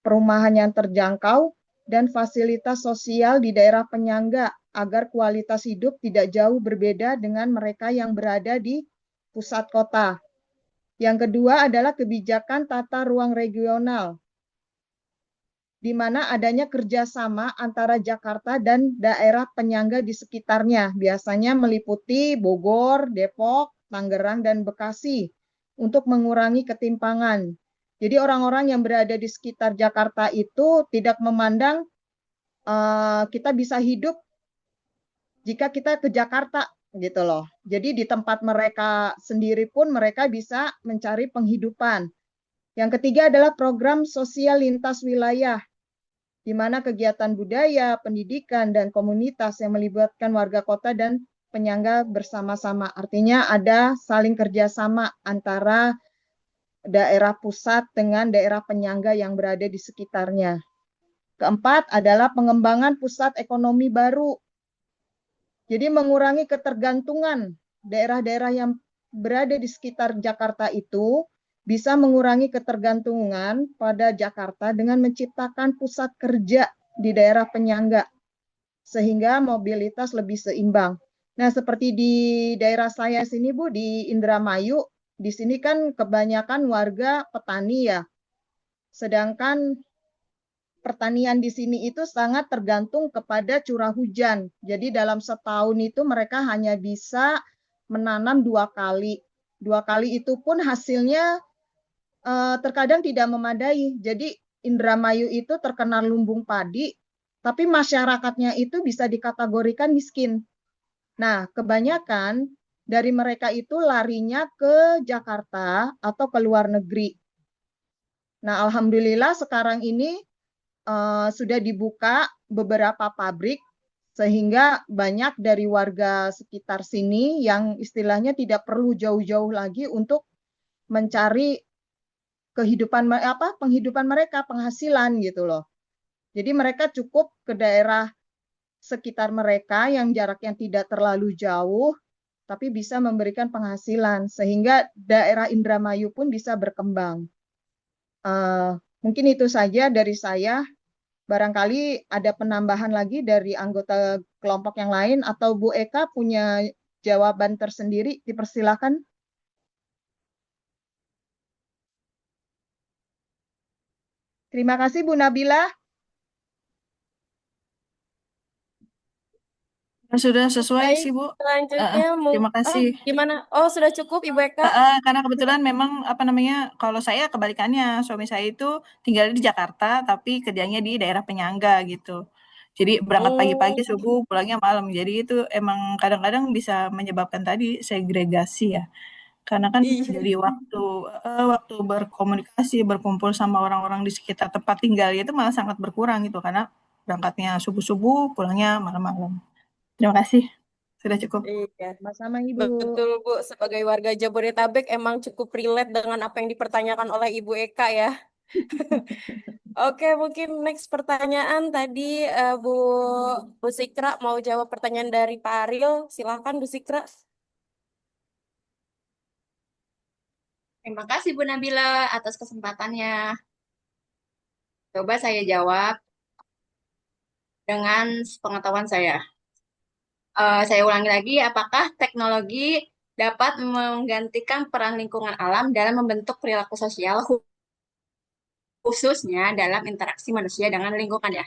perumahan yang terjangkau, dan fasilitas sosial di daerah penyangga agar kualitas hidup tidak jauh berbeda dengan mereka yang berada di pusat kota. Yang kedua adalah kebijakan tata ruang regional, di mana adanya kerjasama antara Jakarta dan daerah penyangga di sekitarnya, biasanya meliputi Bogor, Depok, Tangerang, dan Bekasi, untuk mengurangi ketimpangan. Jadi orang-orang yang berada di sekitar Jakarta itu tidak memandang kita bisa hidup jika kita ke Jakarta, gitu loh. Jadi di tempat mereka sendiri pun mereka bisa mencari penghidupan. Yang ketiga adalah program sosial lintas wilayah, di mana kegiatan budaya, pendidikan, dan komunitas yang melibatkan warga kota dan penyangga bersama-sama. Artinya ada saling kerjasama antara daerah pusat dengan daerah penyangga yang berada di sekitarnya. Keempat adalah pengembangan pusat ekonomi baru. Jadi mengurangi ketergantungan daerah-daerah yang berada di sekitar Jakarta itu, bisa mengurangi ketergantungan pada Jakarta dengan menciptakan pusat kerja di daerah penyangga, sehingga mobilitas lebih seimbang. Nah, seperti di daerah saya sini, Bu, di Indramayu, di sini kan kebanyakan warga petani ya, sedangkan pertanian di sini itu sangat tergantung kepada curah hujan. Jadi dalam setahun itu mereka hanya bisa menanam 2 kali. 2 kali itu pun hasilnya terkadang tidak memadai. Jadi Indramayu itu terkena lumbung padi, tapi masyarakatnya itu bisa dikategorikan miskin. Nah, kebanyakan dari mereka itu larinya ke Jakarta atau ke luar negeri. Nah, alhamdulillah sekarang ini sudah dibuka beberapa pabrik, sehingga banyak dari warga sekitar sini yang istilahnya tidak perlu jauh-jauh lagi untuk mencari penghidupan mereka, penghasilan gitu loh. Jadi mereka cukup ke daerah sekitar mereka yang jaraknya tidak terlalu jauh, tapi bisa memberikan penghasilan, sehingga daerah Indramayu pun bisa berkembang. Mungkin itu saja dari saya. Barangkali ada penambahan lagi dari anggota kelompok yang lain, atau Bu Eka punya jawaban tersendiri, dipersilakan. Terima kasih Bu Nabila. Sudah sesuai Baik, sih Bu. selanjutnya Terima kasih. gimana? Oh, sudah cukup Ibu Eka? Karena kebetulan memang kalau saya kebalikannya, suami saya itu tinggal di Jakarta tapi kerjanya di daerah penyangga gitu. Jadi berangkat pagi-pagi subuh, pulangnya malam. Jadi itu emang kadang-kadang bisa menyebabkan tadi segregasi ya. Karena kan jadi waktu berkomunikasi, berkumpul sama orang-orang di sekitar tempat tinggal itu malah sangat berkurang gitu, karena berangkatnya subuh-subuh, pulangnya malam-malam. Terima kasih. Sudah cukup. Iya, sama Ibu. betul Bu. Sebagai warga Jabodetabek emang cukup relate dengan apa yang dipertanyakan oleh Ibu Eka ya. Oke, mungkin next pertanyaan tadi Bu Sikra mau jawab pertanyaan dari Pak Ariel. Silahkan Bu Sikra. Terima kasih Bu Nabila atas kesempatannya. Coba saya jawab dengan pengetahuan saya. Saya ulangi lagi, apakah teknologi dapat menggantikan peran lingkungan alam dalam membentuk perilaku sosial, khususnya dalam interaksi manusia dengan lingkungan ya?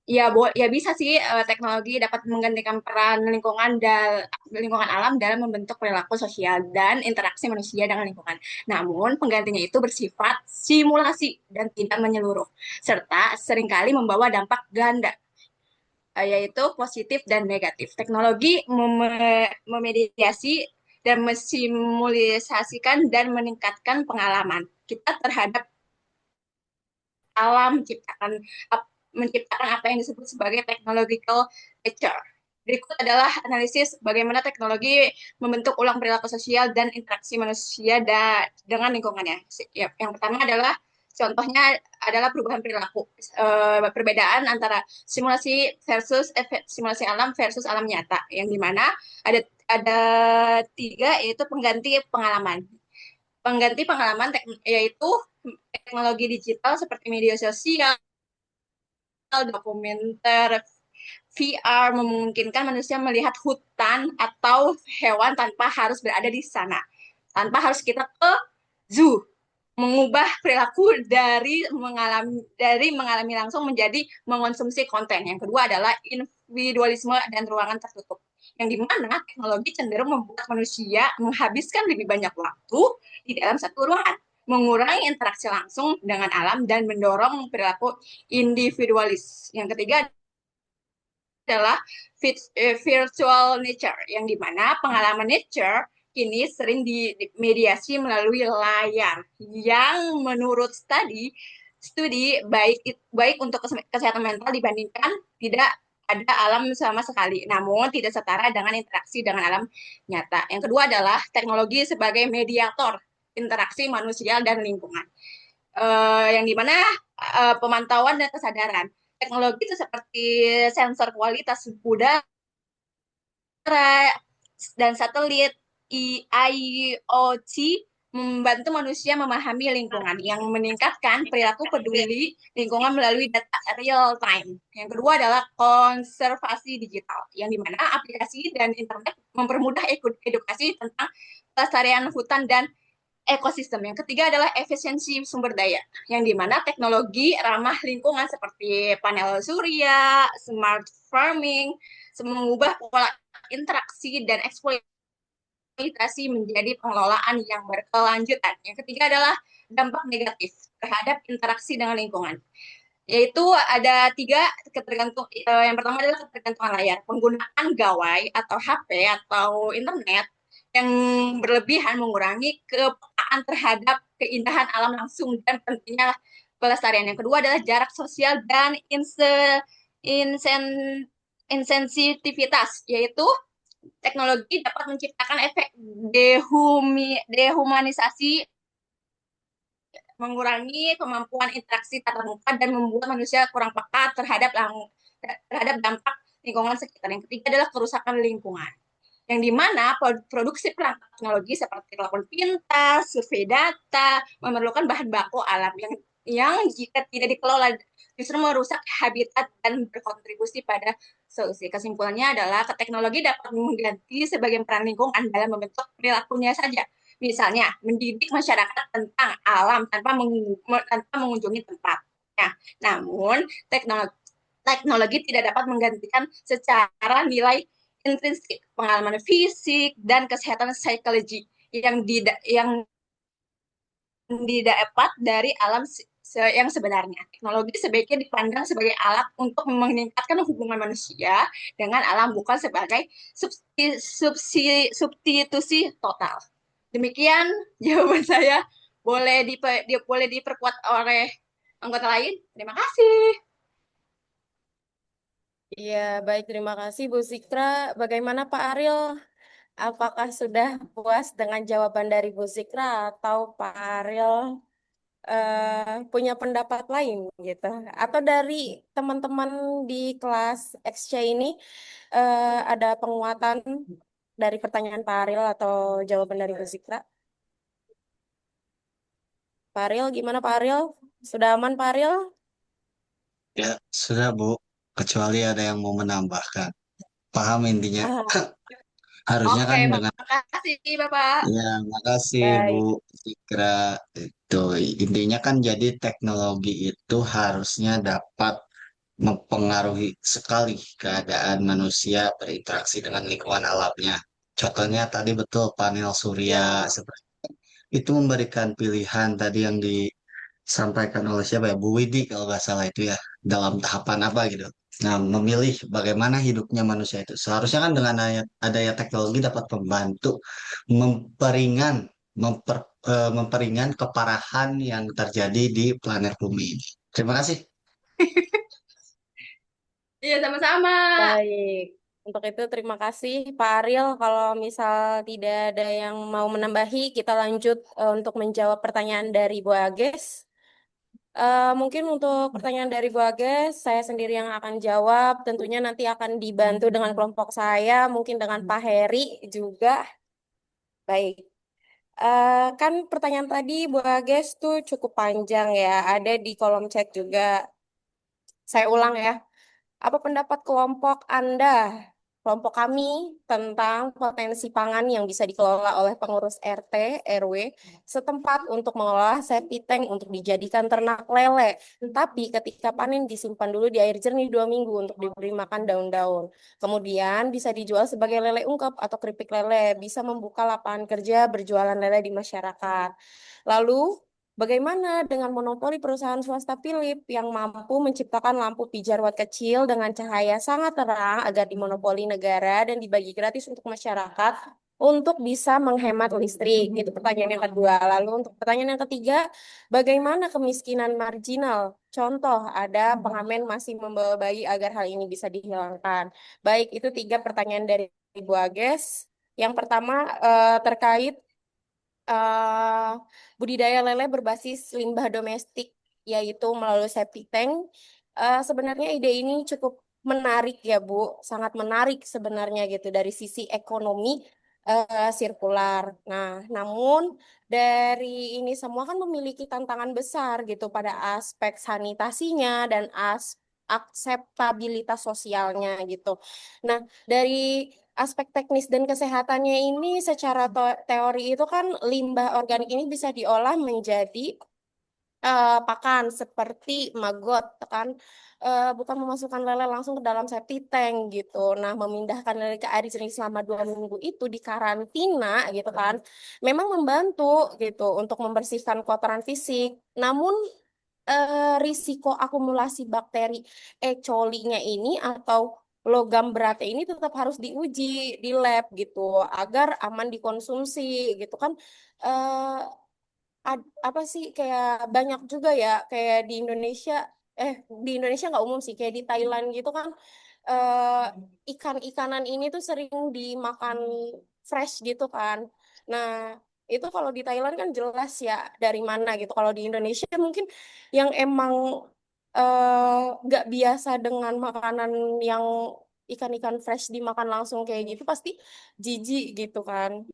Ya bisa sih teknologi dapat menggantikan peran lingkungan alam dalam membentuk perilaku sosial dan interaksi manusia dengan lingkungan. Namun penggantinya itu bersifat simulasi dan tidak menyeluruh, serta seringkali membawa dampak ganda, yaitu positif dan negatif. Teknologi memediasi dan mensimulisasikan dan meningkatkan pengalaman kita terhadap alam, menciptakan apa yang disebut sebagai technological nature. Berikut adalah analisis bagaimana teknologi membentuk ulang perilaku sosial dan interaksi manusia dengan lingkungannya. Yang pertama adalah contohnya adalah perubahan perilaku. Perbedaan antara simulasi alam versus alam nyata, yang dimana ada tiga, yaitu pengganti pengalaman. Pengganti pengalaman yaitu teknologi digital seperti media sosial, dokumenter, VR memungkinkan manusia melihat hutan atau hewan tanpa harus berada di sana, tanpa harus kita ke zoo, mengubah perilaku dari mengalami langsung menjadi mengonsumsi konten. Yang kedua adalah individualisme dan ruangan tertutup, yang dimana teknologi cenderung membuat manusia menghabiskan lebih banyak waktu di dalam satu ruangan, mengurangi interaksi langsung dengan alam dan mendorong perilaku individualis. Yang ketiga adalah virtual nature, yang dimana pengalaman nature kini sering dimediasi melalui layar, yang menurut studi baik untuk kesehatan mental dibandingkan tidak ada alam sama sekali, namun tidak setara dengan interaksi dengan alam nyata. Yang kedua adalah teknologi sebagai mediator interaksi manusia dan lingkungan, yang dimana pemantauan dan kesadaran. Teknologi itu seperti sensor kualitas udara dan satelit, IoT membantu manusia memahami lingkungan, yang meningkatkan perilaku peduli lingkungan melalui data real time. Yang kedua adalah konservasi digital, yang dimana aplikasi dan internet mempermudah edukasi tentang pelestarian hutan dan ekosistem. Yang ketiga adalah efisiensi sumber daya, yang dimana teknologi ramah lingkungan seperti panel surya, smart farming, mengubah pola interaksi dan eksploitasi menjadi pengelolaan yang berkelanjutan. Yang ketiga adalah dampak negatif terhadap interaksi dengan lingkungan, yaitu ada tiga ketergantungan. Yang pertama adalah ketergantungan layar, penggunaan gawai atau HP atau internet yang berlebihan mengurangi kepekaan terhadap keindahan alam langsung dan pentingnya pelestarian. Yang kedua adalah jarak sosial dan insensitivitas, yaitu teknologi dapat menciptakan efek dehumanisasi, mengurangi kemampuan interaksi tatap muka dan membuat manusia kurang peka terhadap dampak lingkungan sekitar. Yang ketiga adalah kerusakan lingkungan, yang dimana produksi perangkat teknologi seperti telepon pintar, survei data, memerlukan bahan baku alam yang jika tidak dikelola justru merusak habitat dan berkontribusi pada solusi. Kesimpulannya adalah teknologi dapat mengganti sebagian peran lingkungan dalam membentuk perilakunya saja. Misalnya, mendidik masyarakat tentang alam tanpa mengunjungi tempatnya. Namun, teknologi tidak dapat menggantikan secara nilai intrinsik pengalaman fisik dan kesehatan psikologi yang didapat dari alam yang sebenarnya. Teknologi sebaiknya dipandang sebagai alat untuk meningkatkan hubungan manusia dengan alam, bukan sebagai substitusi total. Demikian jawaban saya. Boleh diperkuat oleh anggota lain. Terima kasih. Iya, baik, terima kasih Bu Zikra. Bagaimana Pak Ariel? Apakah sudah puas dengan jawaban dari Bu Zikra atau Pak Ariel punya pendapat lain gitu? Atau dari teman-teman di kelas XC ini ada penguatan dari pertanyaan Pak Ariel atau jawaban dari Bu Zikra? Pak Ariel, gimana Pak Ariel? Sudah aman Pak Ariel? Ya, sudah Bu. Kecuali ada yang mau menambahkan. Paham intinya. Harusnya Oke, kan dengan makasih Bapak. ya, makasih Baik. Bu Zikra. Itu intinya kan jadi teknologi itu harusnya dapat mempengaruhi sekali keadaan manusia berinteraksi dengan lingkungan alamnya. Contohnya tadi betul panel surya seperti itu memberikan pilihan tadi yang disampaikan oleh siapa ya Bu Widi kalau nggak salah itu ya dalam tahapan apa gitu. Nah, memilih bagaimana hidupnya manusia itu. Seharusnya kan dengan adanya teknologi dapat membantu memperingan memperingan keparahan yang terjadi di planet bumi ini. Terima kasih. Iya, sama-sama. Baik. Untuk itu terima kasih Pak Ariel. Kalau misal tidak ada yang mau menambahi, kita lanjut untuk menjawab pertanyaan dari Bu Ages. Mungkin untuk pertanyaan dari Bu Ages, saya sendiri yang akan jawab. Tentunya nanti akan dibantu dengan kelompok saya, mungkin dengan Pak Heri juga. Baik. Kan pertanyaan tadi Bu Ages tuh cukup panjang ya, ada di kolom chat juga. Saya ulang ya. Apa pendapat kelompok Anda, kelompok kami, tentang potensi pangan yang bisa dikelola oleh pengurus RT, RW, setempat untuk mengolah septic tank untuk dijadikan ternak lele. Tapi ketika panen disimpan dulu di air jernih 2 minggu untuk diberi makan daun-daun. Kemudian bisa dijual sebagai lele ungkep atau keripik lele, bisa membuka lapangan kerja berjualan lele di masyarakat. Lalu, bagaimana dengan monopoli perusahaan swasta Philips yang mampu menciptakan lampu pijar watt kecil dengan cahaya sangat terang agar dimonopoli negara dan dibagi gratis untuk masyarakat untuk bisa menghemat listrik? Itu pertanyaan yang kedua. Lalu untuk pertanyaan yang ketiga, bagaimana kemiskinan marginal? Contoh, ada pengamen masih membawa bayi agar hal ini bisa dihilangkan. Baik, itu 3 pertanyaan dari Ibu Ages. Yang pertama terkait eh, budidaya lele berbasis limbah domestik, yaitu melalui septic tank. Sebenarnya ide ini cukup menarik ya Bu, sangat menarik sebenarnya gitu dari sisi ekonomi sirkular. Nah, namun dari ini semua kan memiliki tantangan besar gitu pada aspek sanitasinya dan akseptabilitas sosialnya gitu. Nah, dari aspek teknis dan kesehatannya ini secara teori itu kan limbah organik ini bisa diolah menjadi pakan seperti maggot kan, bukan memasukkan lele langsung ke dalam septic tank gitu. Nah, memindahkan lele ke air jernih selama 2 minggu itu di karantina gitu kan, memang membantu gitu untuk membersihkan kotoran fisik. Namun risiko akumulasi bakteri E. coli-nya ini atau logam beratnya ini tetap harus diuji di lab gitu agar aman dikonsumsi gitu kan. Eh, Apa sih kayak banyak juga ya kayak di Indonesia, di Indonesia nggak umum sih, kayak di Thailand gitu kan, ikan-ikanan ini tuh sering dimakan fresh gitu kan. Nah, itu kalau di Thailand kan jelas ya dari mana gitu. Kalau di Indonesia mungkin yang emang nggak biasa dengan makanan yang ikan-ikan fresh dimakan langsung kayak gitu pasti jijik gitu kan.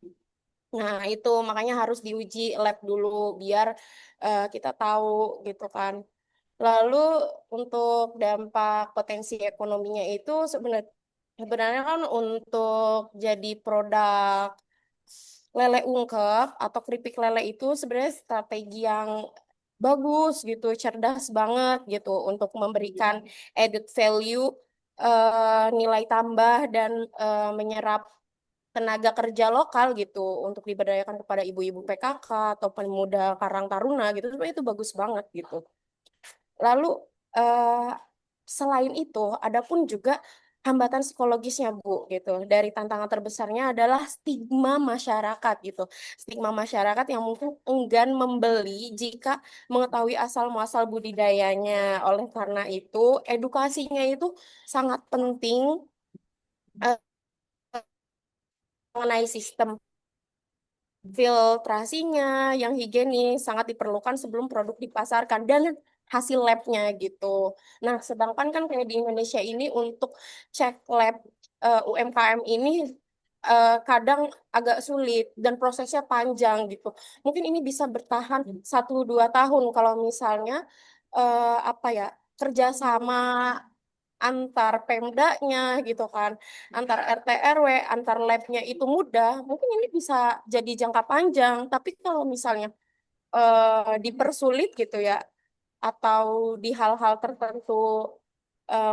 Nah, itu makanya harus diuji lab dulu biar kita tahu gitu kan. Lalu untuk dampak potensi ekonominya itu sebenarnya kan untuk jadi produk lele ungkep atau keripik lele itu sebenarnya strategi yang bagus gitu, cerdas banget gitu untuk memberikan added value, nilai tambah dan menyerap tenaga kerja lokal gitu untuk diberdayakan kepada ibu-ibu PKK atau pemuda Karang Taruna gitu, sebenarnya itu bagus banget gitu. Lalu eh, selain itu, ada pun juga hambatan psikologisnya Bu gitu. Dari tantangan terbesarnya adalah stigma masyarakat gitu. Stigma masyarakat yang mungkin enggan membeli jika mengetahui asal muasal budidayanya. Oleh karena itu, edukasinya itu sangat penting eh, mengenai sistem filtrasinya yang higienis sangat diperlukan sebelum produk dipasarkan dan hasil labnya gitu. Nah, sedangkan kan kayak di Indonesia ini untuk cek lab UMKM ini kadang agak sulit dan prosesnya panjang gitu. Mungkin ini bisa bertahan 1-2 tahun kalau misalnya apa ya, kerjasama antar Pemdanya gitu kan, antar RT RW, antar labnya itu mudah, mungkin ini bisa jadi jangka panjang. Tapi kalau misalnya dipersulit gitu ya, atau di hal-hal tertentu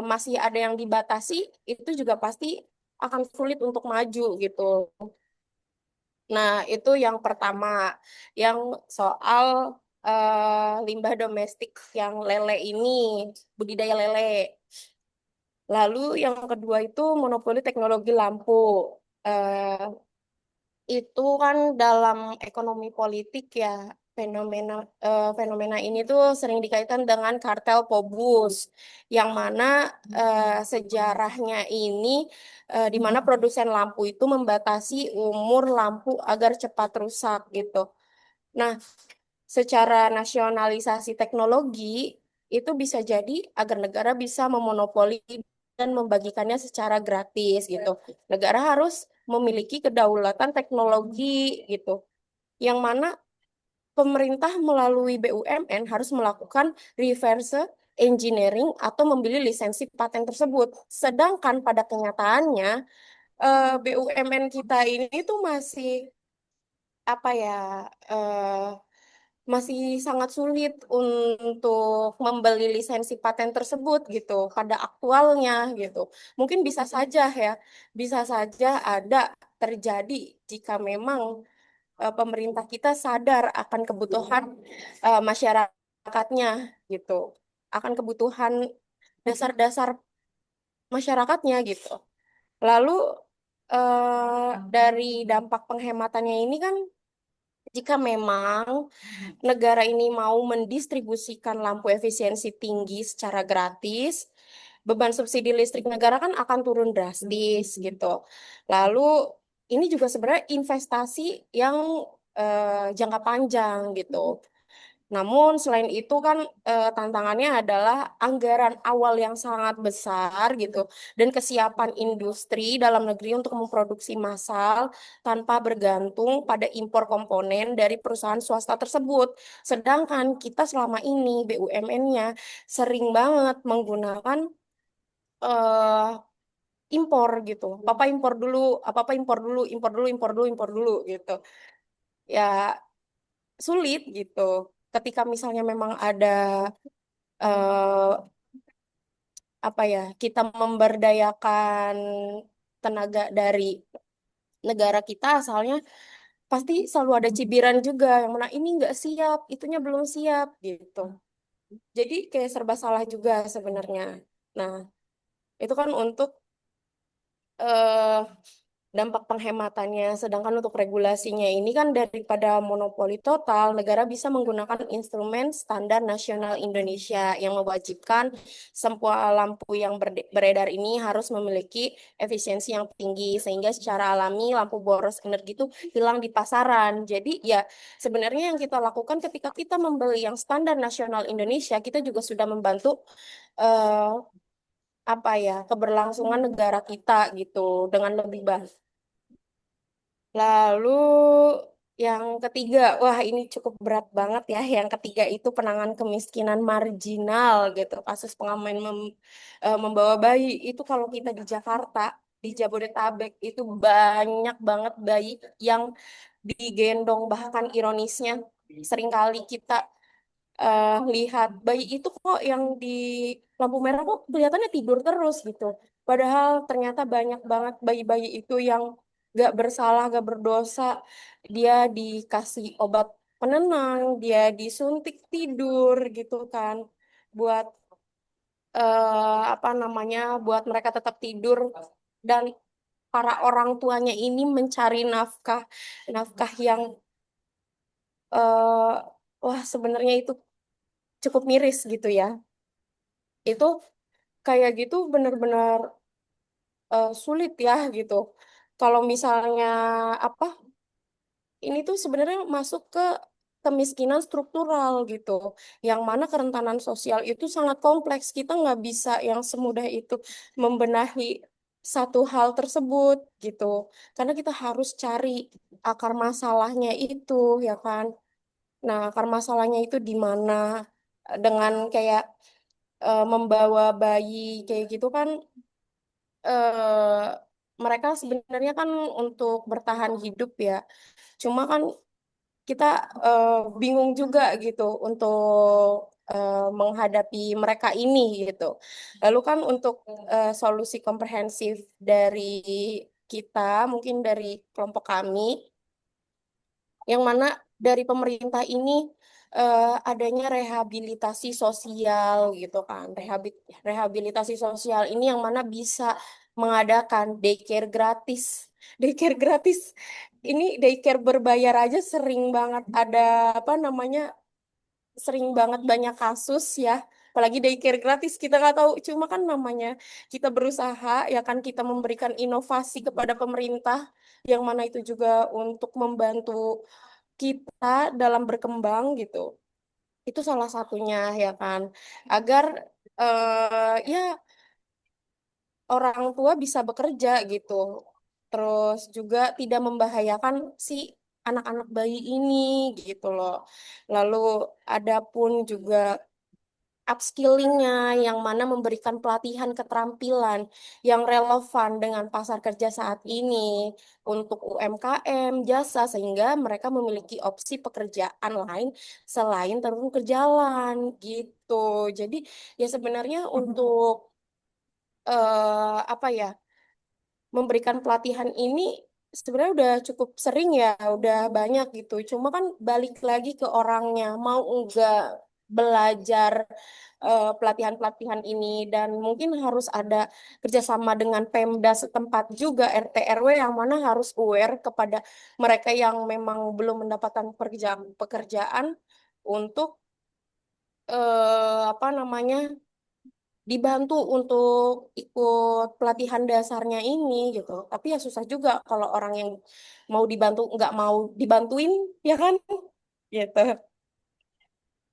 masih ada yang dibatasi, itu juga pasti akan sulit untuk maju gitu. Nah, itu yang pertama, yang soal limbah domestik yang lele ini, budidaya lele. Lalu yang kedua itu monopoli teknologi lampu. Eh, itu kan dalam ekonomi politik ya, fenomena ini tuh sering dikaitkan dengan kartel Pobus, yang mana sejarahnya ini di mana produsen lampu itu membatasi umur lampu agar cepat rusak gitu. Nah, secara nasionalisasi teknologi itu bisa jadi agar negara bisa memonopoli dan membagikannya secara gratis gitu. Negara harus memiliki kedaulatan teknologi gitu, yang mana pemerintah melalui BUMN harus melakukan reverse engineering atau membeli lisensi paten tersebut. Sedangkan pada kenyataannya BUMN kita ini tuh masih apa ya eh, masih sangat sulit untuk membeli lisensi paten tersebut gitu pada aktualnya gitu. Mungkin bisa saja ada terjadi jika memang pemerintah kita sadar akan kebutuhan masyarakatnya gitu, akan kebutuhan dasar-dasar masyarakatnya gitu. Lalu dari dampak penghematannya ini kan, jika memang negara ini mau mendistribusikan lampu efisiensi tinggi secara gratis, beban subsidi listrik negara kan akan turun drastis gitu. Lalu ini juga sebenarnya investasi yang jangka panjang gitu. Namun selain itu kan tantangannya adalah anggaran awal yang sangat besar gitu, dan kesiapan industri dalam negeri untuk memproduksi massal tanpa bergantung pada impor komponen dari perusahaan swasta tersebut. Sedangkan kita selama ini BUMN-nya sering banget menggunakan eh, impor gitu. Apa impor dulu, apa-apa impor dulu, impor dulu, impor dulu, impor dulu gitu. Ya sulit gitu. Ketika misalnya memang ada eh, apa ya, kita memberdayakan tenaga dari negara kita asalnya, pasti selalu ada cibiran juga yang mana ini nggak siap, itunya belum siap gitu. Jadi kayak serba salah juga sebenarnya. Nah, itu kan untuk eh, dampak penghematannya. Sedangkan untuk regulasinya ini kan daripada monopoli total, negara bisa menggunakan instrumen standar nasional Indonesia yang mewajibkan semua lampu yang beredar ini harus memiliki efisiensi yang tinggi, sehingga secara alami lampu boros energi itu hilang di pasaran. Jadi ya sebenarnya yang kita lakukan ketika kita membeli yang standar nasional Indonesia, kita juga sudah membantu eh, apa ya, keberlangsungan negara kita gitu dengan lebih baik. Lalu yang ketiga, wah ini cukup berat banget ya. Yang ketiga itu penanganan kemiskinan marginal gitu. Kasus pengamen membawa bayi itu, kalau kita di Jakarta, di Jabodetabek itu banyak banget bayi yang digendong. Bahkan ironisnya seringkali kita lihat bayi itu kok yang di lampu merah kok kelihatannya tidur terus gitu. Padahal ternyata banyak banget bayi-bayi itu yang gak bersalah, gak berdosa. Dia dikasih obat penenang, dia disuntik tidur gitu kan. Buat apa namanya, buat mereka tetap tidur, dan para orang tuanya ini mencari nafkah, nafkah yang eh wah sebenarnya itu cukup miris gitu ya. Itu kayak gitu benar-benar sulit ya gitu. Kalau misalnya apa, ini tuh sebenarnya masuk ke kemiskinan struktural gitu, yang mana kerentanan sosial itu sangat kompleks. Kita nggak bisa yang semudah itu membenahi satu hal tersebut gitu, karena kita harus cari akar masalahnya itu, ya kan. Nah, akar masalahnya itu di mana? Dengan kayak membawa bayi kayak gitu kan, mereka sebenarnya kan untuk bertahan hidup ya. Cuma kan kita bingung juga gitu untuk menghadapi mereka ini gitu. Lalu kan untuk solusi komprehensif dari kita, mungkin dari kelompok kami, yang mana dari pemerintah ini adanya rehabilitasi sosial gitu kan. Rehabilitasi sosial ini yang mana bisa mengadakan daycare gratis. Daycare gratis. Ini daycare berbayar aja sering banget ada apa namanya? Sering banget banyak kasus ya. Apalagi daycare gratis kita nggak tahu. Cuma kan namanya kita berusaha ya kan kita memberikan inovasi kepada pemerintah yang mana itu juga untuk membantu kita dalam berkembang gitu. Itu salah satunya ya kan. Agar ya orang tua bisa bekerja gitu. Terus juga tidak membahayakan si anak-anak bayi ini gitu loh. Lalu ada pun juga upskillingnya yang mana memberikan pelatihan keterampilan yang relevan dengan pasar kerja saat ini untuk UMKM, jasa, sehingga mereka memiliki opsi pekerjaan lain selain terjun ke jalan gitu. Jadi ya sebenarnya untuk apa ya, memberikan pelatihan ini sebenarnya udah cukup sering ya, udah banyak gitu. Cuma kan balik lagi ke orangnya, mau enggak belajar pelatihan-pelatihan ini, dan mungkin harus ada kerjasama dengan Pemda setempat juga, RT RW yang mana harus aware kepada mereka yang memang belum mendapatkan pekerjaan untuk apa namanya, dibantu untuk ikut pelatihan dasarnya ini gitu. Tapi ya susah juga kalau orang yang mau dibantu nggak mau dibantuin, ya kan? Gitu.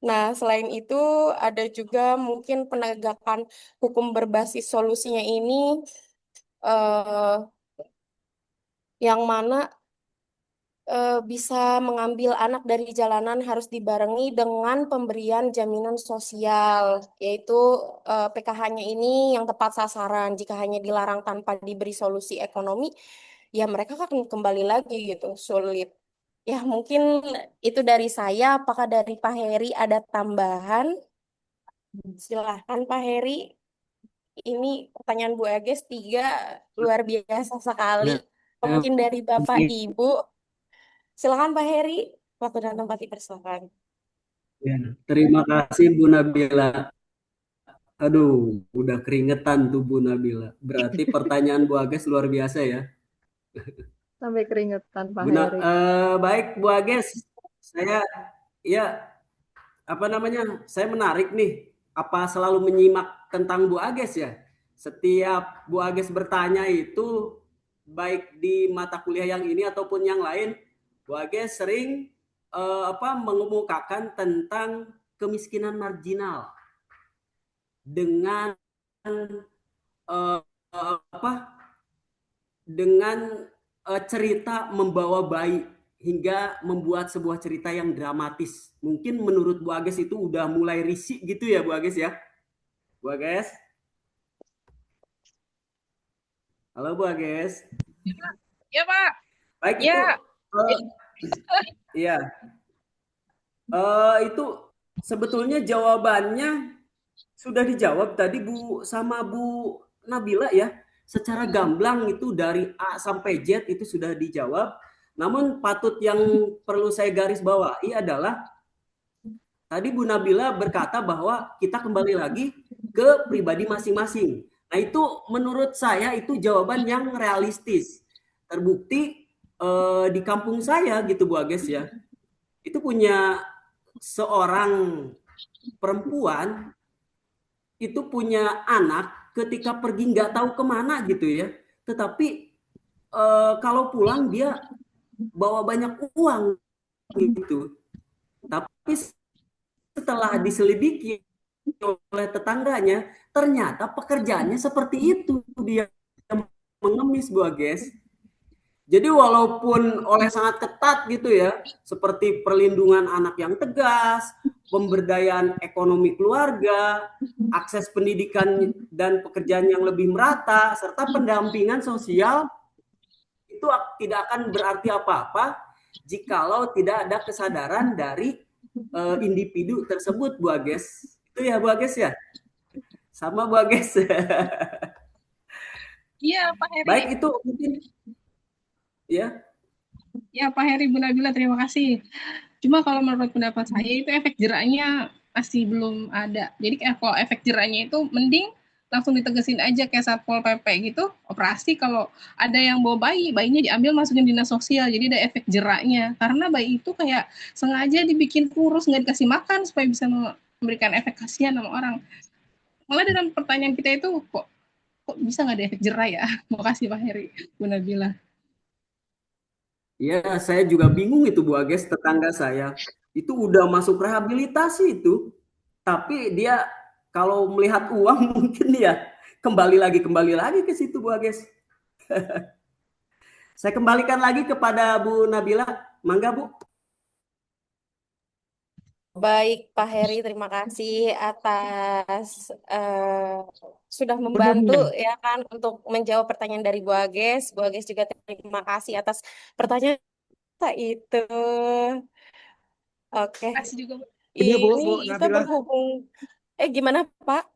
Nah, selain itu ada juga mungkin penegakan hukum berbasis solusinya ini eh, yang mana bisa mengambil anak dari jalanan harus dibarengi dengan pemberian jaminan sosial, yaitu PKH-nya ini yang tepat sasaran. Jika hanya dilarang tanpa diberi solusi ekonomi, ya mereka akan kembali lagi gitu, sulit. Ya mungkin itu dari saya. Apakah dari Pak Heri ada tambahan? Silahkan Pak Heri. Ini pertanyaan Bu Ages 3 luar biasa sekali. Mungkin dari Bapak Ibu. Silakan Pak Heri, waktu dan tempat dipersilakan. Ya, terima kasih Bu Nabila. Aduh, udah keringetan tuh Bu Nabila. Berarti pertanyaan Bu Ages luar biasa ya. Sampai keringetan Pak Bu Heri. baik Bu Ages, saya ya apa namanya? Saya menarik nih. Apa selalu menyimak tentang Bu Ages ya? Setiap Bu Ages bertanya itu baik di mata kuliah yang ini ataupun yang lain, Bu Ages sering mengemukakan tentang kemiskinan marginal dengan cerita membawa bayi hingga membuat sebuah cerita yang dramatis. Mungkin menurut Bu Ages itu udah mulai risih gitu ya Bu Ages ya? Bu Ages? Halo Bu Ages? Ya Pak. Baik ya. Iya. Itu sebetulnya jawabannya sudah dijawab tadi Bu sama Bu Nabila ya. Secara gamblang itu dari A sampai Z itu sudah dijawab. Namun patut yang perlu saya garis bawahi adalah tadi Bu Nabila berkata bahwa kita kembali lagi ke pribadi masing-masing. Nah itu menurut saya itu jawaban yang realistis. Terbukti di kampung saya gitu Bu Ages ya. Itu punya seorang perempuan itu punya anak ketika pergi nggak tahu kemana gitu ya. Tetapi kalau pulang dia bawa banyak uang gitu. Tapi setelah diselidiki oleh tetangganya, ternyata pekerjaannya seperti itu, dia mengemis Bu Ages. Jadi walaupun oleh sangat ketat gitu ya, seperti perlindungan anak yang tegas, pemberdayaan ekonomi keluarga, akses pendidikan dan pekerjaan yang lebih merata, serta pendampingan sosial, itu tidak akan berarti apa-apa jikalau tidak ada kesadaran dari individu tersebut, Bu Ages. Itu ya, Bu Ages ya? Sama Bu Ages. Iya, Pak Heri. Baik, itu mungkin ya. Ya, Pak Heri, Bu Nabila, terima kasih. Cuma kalau menurut pendapat saya itu efek jeraknya masih belum ada. Jadi kalau efek jeraknya itu mending langsung ditegesin aja kayak Satpol PP gitu, operasi kalau ada yang bawa bayi, bayinya diambil masukin dinas sosial, jadi ada efek jeraknya. Karena bayi itu kayak sengaja dibikin kurus, nggak dikasih makan supaya bisa memberikan efek kasihan sama orang. Malah dalam pertanyaan kita itu kok bisa nggak ada efek jerak ya? Makasih Pak Heri, Bu Nabila. Ya, saya juga bingung itu Bu Ages, tetangga saya. Itu udah masuk rehabilitasi itu. Tapi dia kalau melihat uang mungkin ya kembali lagi ke situ Bu Ages. Saya kembalikan lagi kepada Bu Nabila. Mangga Bu. Baik, Pak Heri, terima kasih atas sudah membantu ya kan untuk menjawab pertanyaan dari Bu Ages. Bu Ages juga terima kasih atas pertanyaan itu. Oke. Terima kasih juga, Bu. Ini Bu Kita Nabila. berhubung. Gimana, Pak?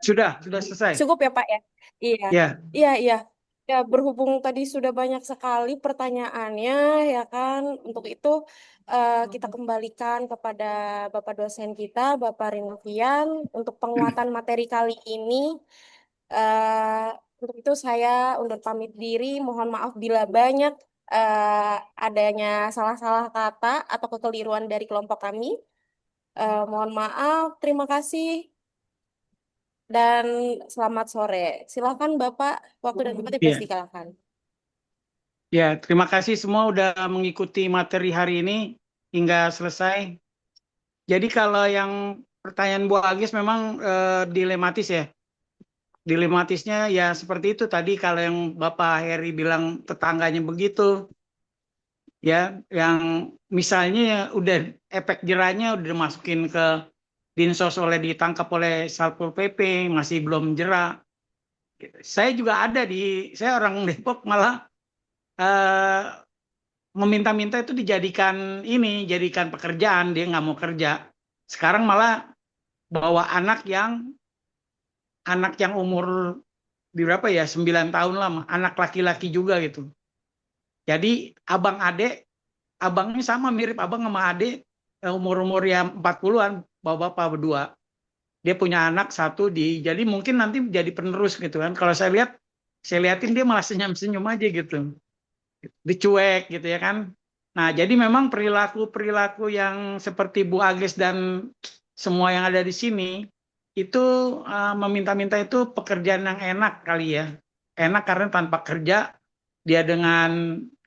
Sudah selesai. Cukup ya, Pak ya? Iya. Ya. Iya. Ya, berhubung tadi sudah banyak sekali pertanyaannya, ya kan? Untuk itu kita kembalikan kepada Bapak dosen kita, Bapak Rinovian, untuk penguatan materi kali ini. Untuk itu saya undur pamit diri. Mohon maaf bila banyak adanya salah-salah kata atau kekeliruan dari kelompok kami. Mohon maaf. Terima kasih. Dan selamat sore. Silakan Bapak, waktu dan tempat dipersilakan. Ya, terima kasih semua udah mengikuti materi hari ini hingga selesai. Jadi kalau yang pertanyaan Bu Agis memang dilematis ya. Dilematisnya ya seperti itu tadi kalau yang Bapak Heri bilang tetangganya begitu. Ya, yang misalnya ya udah efek jerahnya udah dimasukin ke Dinsos ditangkap oleh Satpol PP, masih belum jerak. Saya juga ada saya orang Depok malah meminta-minta itu jadikan pekerjaan, dia nggak mau kerja. Sekarang malah bawa anak yang umur berapa ya, 9 tahun lah, anak laki-laki juga gitu. Jadi abangnya sama, mirip abang sama adik, umur-umur yang 40-an, bapak-bapak berdua. Dia punya anak satu jadi mungkin nanti jadi penerus gitu kan. Kalau saya liatin dia malah senyum-senyum aja gitu. Dicuek gitu ya kan. Nah, jadi memang perilaku yang seperti Bu Agis dan semua yang ada di sini itu meminta-minta itu pekerjaan yang enak kali ya. Enak karena tanpa kerja dia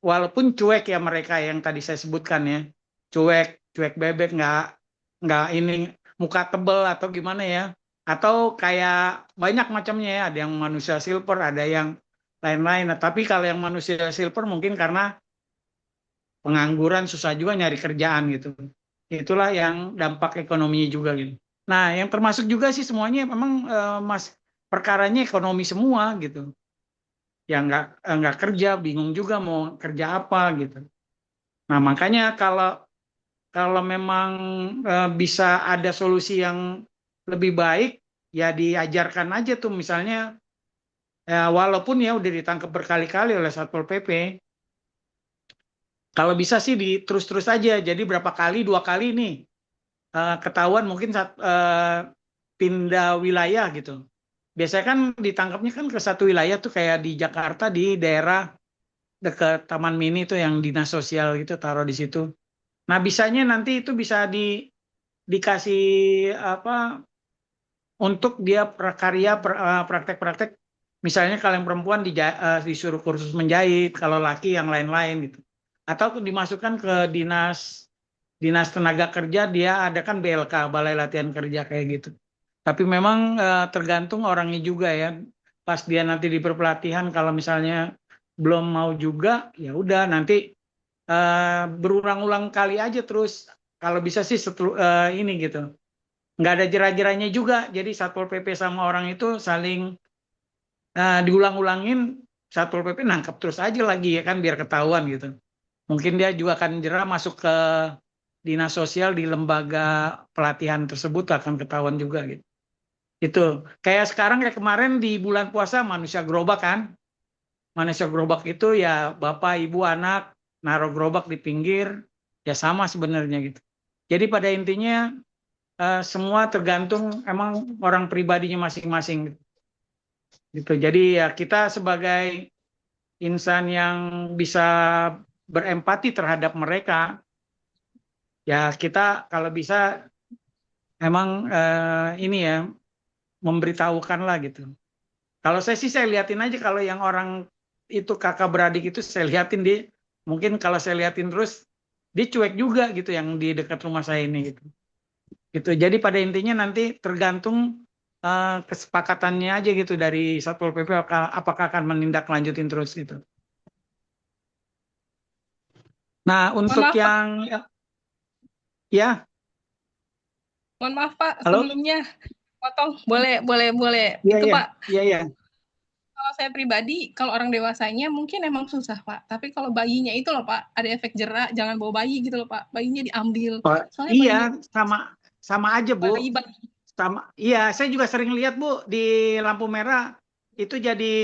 walaupun cuek ya mereka yang tadi saya sebutkan ya. Cuek bebek, nggak ini muka tebel atau gimana ya, atau kayak banyak macamnya ya, ada yang manusia silver, ada yang lain-lain. Nah, tapi kalau yang manusia silver mungkin karena pengangguran, susah juga nyari kerjaan gitu. Itulah yang dampak ekonominya juga gitu. Nah, yang termasuk juga sih semuanya memang perkaranya ekonomi semua gitu. Yang nggak kerja, bingung juga mau kerja apa gitu. Nah, makanya kalau memang bisa ada solusi yang lebih baik, ya diajarkan aja tuh misalnya, walaupun ya udah ditangkap berkali-kali oleh Satpol PP, kalau bisa sih terus-terus aja. Jadi berapa kali, 2 kali nih ketahuan mungkin pindah wilayah gitu. Biasanya kan ditangkapnya kan ke satu wilayah tuh kayak di Jakarta, di daerah dekat Taman Mini tuh yang dinas sosial gitu, taruh di situ. Nah, bisanya nanti itu bisa dikasih untuk dia prakarya, praktek-praktek. Misalnya kalau yang perempuan disuruh kursus menjahit, kalau laki yang lain-lain gitu. Atau dimasukkan ke dinas tenaga kerja, dia ada kan BLK, Balai Latihan Kerja kayak gitu. Tapi memang tergantung orangnya juga ya. Pas dia nanti di pelatihan, kalau misalnya belum mau juga, ya udah nanti berulang-ulang kali aja terus. Kalau bisa sih ini gitu, nggak ada jera-jeranya juga. Jadi Satpol PP sama orang itu saling diulang-ulangin, Satpol PP nangkep terus aja lagi ya kan, biar ketahuan gitu. Mungkin dia juga akan jera masuk ke dinas sosial di lembaga pelatihan tersebut akan ketahuan juga gitu. Itu kayak sekarang kayak kemarin di bulan puasa manusia gerobak kan. Manusia gerobak itu ya bapak, ibu, anak naruh gerobak di pinggir ya sama sebenarnya gitu. Jadi pada intinya semua tergantung emang orang pribadinya masing-masing gitu. Jadi ya kita sebagai insan yang bisa berempati terhadap mereka ya kita kalau bisa emang ini ya memberitahukan lah gitu. Kalau saya sih saya liatin aja kalau yang orang itu kakak beradik itu saya liatin dia mungkin kalau saya liatin terus dia cuek juga gitu yang di dekat rumah saya ini gitu. Gitu. Jadi pada intinya nanti tergantung kesepakatannya aja gitu dari Satpol PP apakah akan menindaklanjutin terus gitu. Nah, untuk Mohon maaf, Pak. yang ya, Mohon maaf Pak, halo? sebelumnya potong. Boleh. Iya, Itu iya. Pak, Iya. kalau saya pribadi, kalau orang dewasanya mungkin emang susah Pak. Tapi kalau bayinya itu loh Pak, ada efek jerak, jangan bawa bayi gitu loh Pak. Bayinya diambil. Oh, Soalnya iya, bayinya sama aja Bu. bayi Sama, iya, saya juga sering lihat Bu di lampu merah itu jadi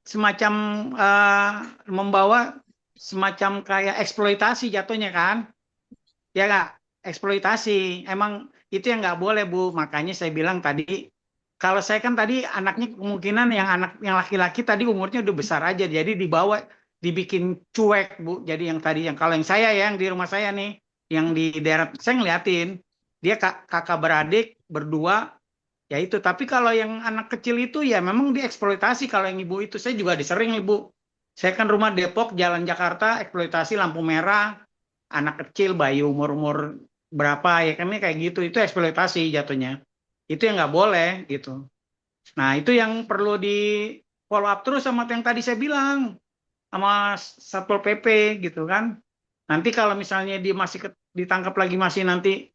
semacam membawa semacam kayak eksploitasi jatuhnya kan, ya nggak? Eksploitasi, emang itu yang nggak boleh Bu. Makanya saya bilang tadi, kalau saya kan tadi anaknya kemungkinan yang laki-laki tadi umurnya udah besar aja, jadi dibawa dibikin cuek Bu. Jadi yang tadi kalau yang saya yang di rumah saya nih, yang di daerah saya ngeliatin dia kakak beradik berdua ya itu. Tapi kalau yang anak kecil itu ya memang dieksploitasi. Kalau yang ibu itu saya juga disering Ibu. Saya kan rumah Depok, Jalan Jakarta, eksploitasi lampu merah, anak kecil, bayi umur berapa ya kan kayak gitu. Itu eksploitasi jatuhnya. Itu yang nggak boleh gitu. Nah itu yang perlu di follow up terus sama yang tadi saya bilang sama Satpol PP gitu kan. Nanti kalau misalnya dia masih ditangkap lagi masih nanti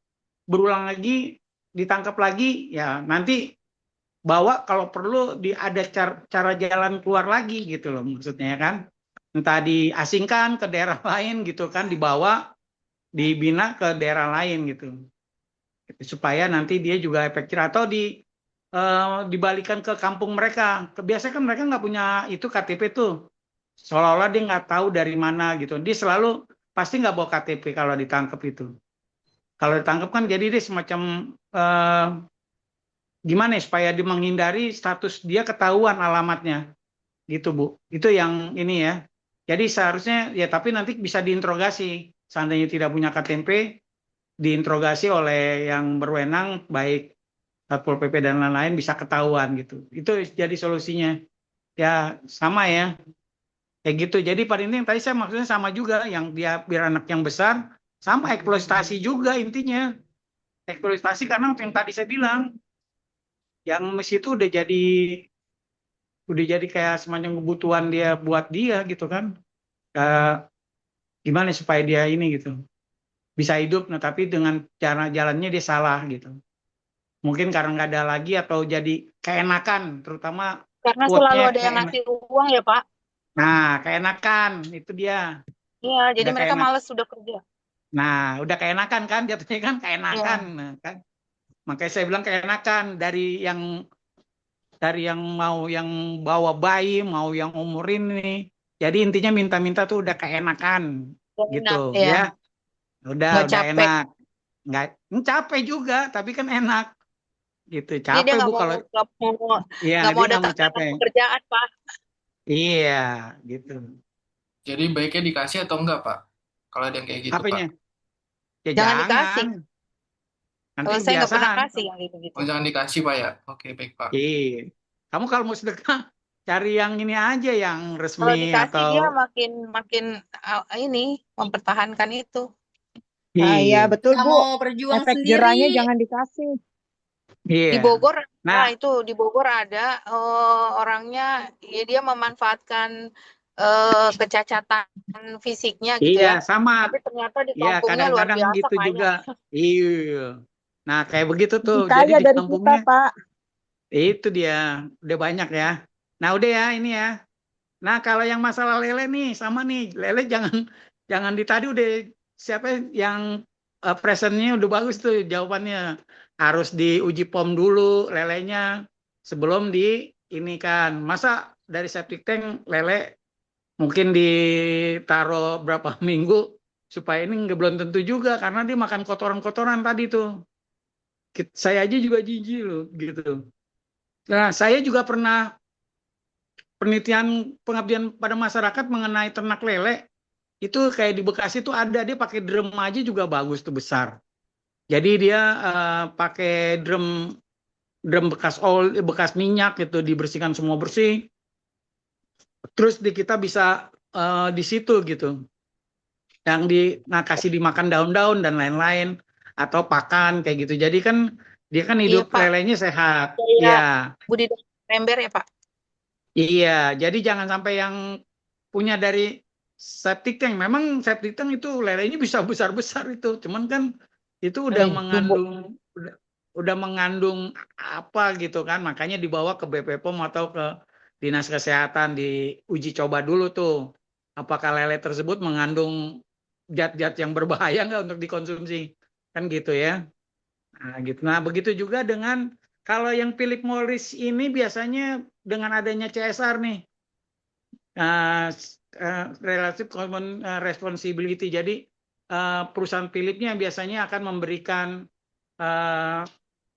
berulang lagi ditangkap lagi ya nanti bawa kalau perlu ada cara jalan keluar lagi gitu loh maksudnya kan, entah diasingkan ke daerah lain gitu kan, dibawa dibina ke daerah lain gitu supaya nanti dia juga efek jerah atau dibalikan ke kampung mereka. Biasanya kan mereka nggak punya itu KTP tuh, seolah-olah dia nggak tahu dari mana gitu, dia selalu pasti nggak bawa KTP kalau ditangkap itu. Kalau ditangkap kan jadi dia semacam gimana ya, supaya dia menghindari status dia ketahuan alamatnya gitu Bu. Itu yang ini ya. Jadi seharusnya ya tapi nanti bisa diinterogasi. Seandainya tidak punya KTP diinterogasi oleh yang berwenang baik Satpol PP dan lain-lain bisa ketahuan gitu. Itu jadi solusinya. Ya sama ya. Kayak gitu. Jadi pada intinya tadi saya maksudnya sama juga yang dia biar anak yang besar sama eksploitasi juga intinya. Eksploitasi karena yang tadi saya bilang yang mes itu udah jadi kayak semacam kebutuhan dia buat dia gitu kan. Gimana supaya dia ini gitu bisa hidup, nah tapi dengan cara jalannya dia salah gitu. Mungkin karena nggak ada lagi atau jadi keenakan, terutama Karena selalu quote-nya ada yang ngasih uang ya, Pak. Nah, keenakan itu dia. Iya, jadi Udah mereka keenak. males sudah kerja. Nah, udah keenakan kan jatuhnya kan keenakan. Iya. Nah, kan. Makanya saya bilang keenakan dari yang mau yang bawa bayi, mau yang umur ini. Jadi intinya minta-minta tuh udah keenakan gitu Enak, iya. ya. Udah Nggak capek. enak. Nggak capek juga, tapi kan enak. Gitu. Jadi dia Capek nggak Bu mau kalau iya, nggak mau dia nggak mau datang capek. pekerjaan, Pak. Iya, gitu. Jadi baiknya dikasih atau enggak, Pak? Kalau ada yang kayak gitu, Apanya? Pak. Ya Jangan dikasih. Nanti Kalau saya nggak pernah kebiasaan. kasih yang gitu-gitu. Oh, jangan dikasih, Pak ya? Oke, baik, Pak. Iya. Kamu kalau mau sedekah cari yang ini aja yang Kalau resmi dikasih dia atau makin ini mempertahankan itu. Iya iya. betul Nggak Bu. mau berjuang Efek sendiri. jerahnya jangan dikasih. Iya. Di Bogor, Nah, itu di Bogor ada orangnya, ya dia memanfaatkan kecacatan fisiknya gitu iya ya. sama. Tapi ternyata di Iya, kampungnya luar kadang-kadang biasa gitu kaya. juga. Iya. Nah, kayak begitu Lebih tuh. Jadi kaya di dari kita, kampungnya Pak. itu dia udah banyak ya. Nah, udah ya ini ya. Nah, kalau yang masalah lele nih sama nih. Lele jangan di tadi udah siapa yang presentnya udah bagus tuh jawabannya. Harus diuji POM dulu lelenya sebelum di ini kan. Masa dari septic tank lele mungkin ditaruh berapa minggu supaya ini nggak belum tentu juga karena dia makan kotoran-kotoran tadi tuh. Saya aja juga jijik loh gitu. Nah, saya juga pernah penelitian pengabdian pada masyarakat mengenai ternak lele. Itu kayak di Bekasi tuh ada, dia pakai drum aja juga bagus tuh besar. Jadi dia pakai drum bekas minyak gitu, dibersihkan semua bersih. Terus kita bisa di situ gitu. Yang kasih dimakan daun-daun dan lain-lain atau pakan kayak gitu. Jadi kan dia kan Iya, hidup Pak. lelenya sehat. Kayak Iya. budidaya ember ya, Pak? Iya, jadi jangan sampai yang punya dari septic tank. Memang septic tank itu lelenya bisa besar-besar itu. Cuman kan itu udah udah mengandung apa gitu kan. Makanya dibawa ke BP POM atau ke Dinas Kesehatan diuji coba dulu tuh. Apakah lele tersebut mengandung zat-zat yang berbahaya nggak untuk dikonsumsi. Kan gitu ya. Nah, gitu. Nah, begitu juga dengan kalau yang Philip Morris ini biasanya dengan adanya CSR nih. Relative Common Responsibility. Jadi perusahaan Philipnya biasanya akan memberikan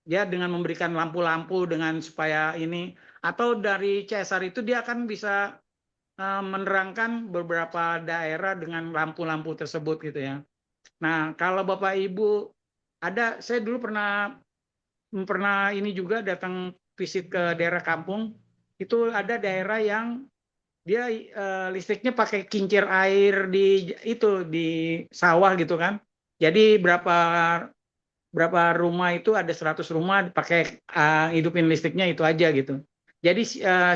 ya dengan memberikan lampu-lampu dengan supaya ini atau dari CSR itu dia akan bisa menerangkan beberapa daerah dengan lampu-lampu tersebut gitu ya. Nah, kalau Bapak Ibu saya dulu pernah ini juga datang visit ke daerah kampung, itu ada daerah yang dia listriknya pakai kincir air di sawah gitu kan. Jadi berapa rumah itu ada 100 rumah pakai hidupin listriknya itu aja gitu. Jadi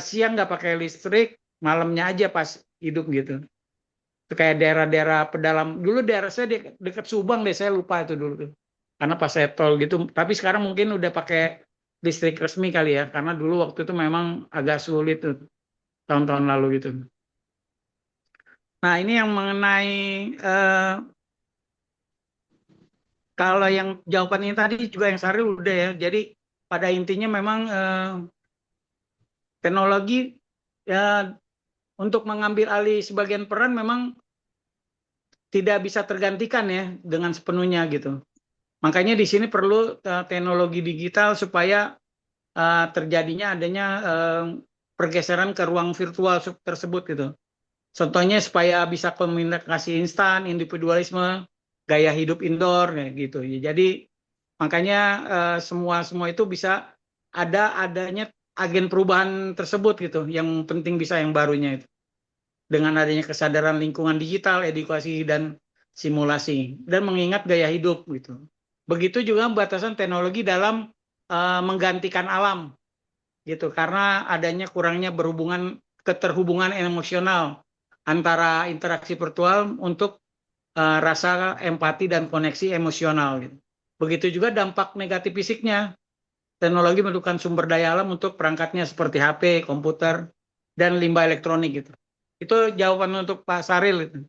siang nggak pakai listrik, malamnya aja pas hidup gitu. Itu kayak daerah-daerah pedalam. Dulu daerah saya dekat Subang deh, saya lupa itu dulu tuh. Karena pas saya tol gitu. Tapi sekarang mungkin udah pakai listrik resmi kali ya. Karena dulu waktu itu memang agak sulit tuh. Tahun-tahun lalu gitu. Nah, ini yang mengenai kalau yang jawaban ini tadi juga yang Saril udah ya. Jadi pada intinya memang teknologi ya untuk mengambil alih sebagian peran memang tidak bisa tergantikan ya dengan sepenuhnya gitu. Makanya di sini perlu teknologi digital supaya terjadinya adanya pergeseran ke ruang virtual tersebut gitu. Contohnya supaya bisa komunikasi instan, individualisme, gaya hidup indoor kayak gitu. Jadi makanya semua itu bisa adanya agen perubahan tersebut gitu. Yang penting bisa yang barunya itu. Dengan adanya kesadaran lingkungan digital, edukasi dan simulasi dan mengingat gaya hidup gitu. Begitu juga batasan teknologi dalam menggantikan alam gitu karena adanya kurangnya keterhubungan emosional antara interaksi virtual untuk rasa empati dan koneksi emosional gitu. Begitu juga dampak negatif fisiknya. Teknologi membutuhkan sumber daya alam untuk perangkatnya seperti HP, komputer dan limbah elektronik gitu. Itu jawaban untuk Pak Saril itu.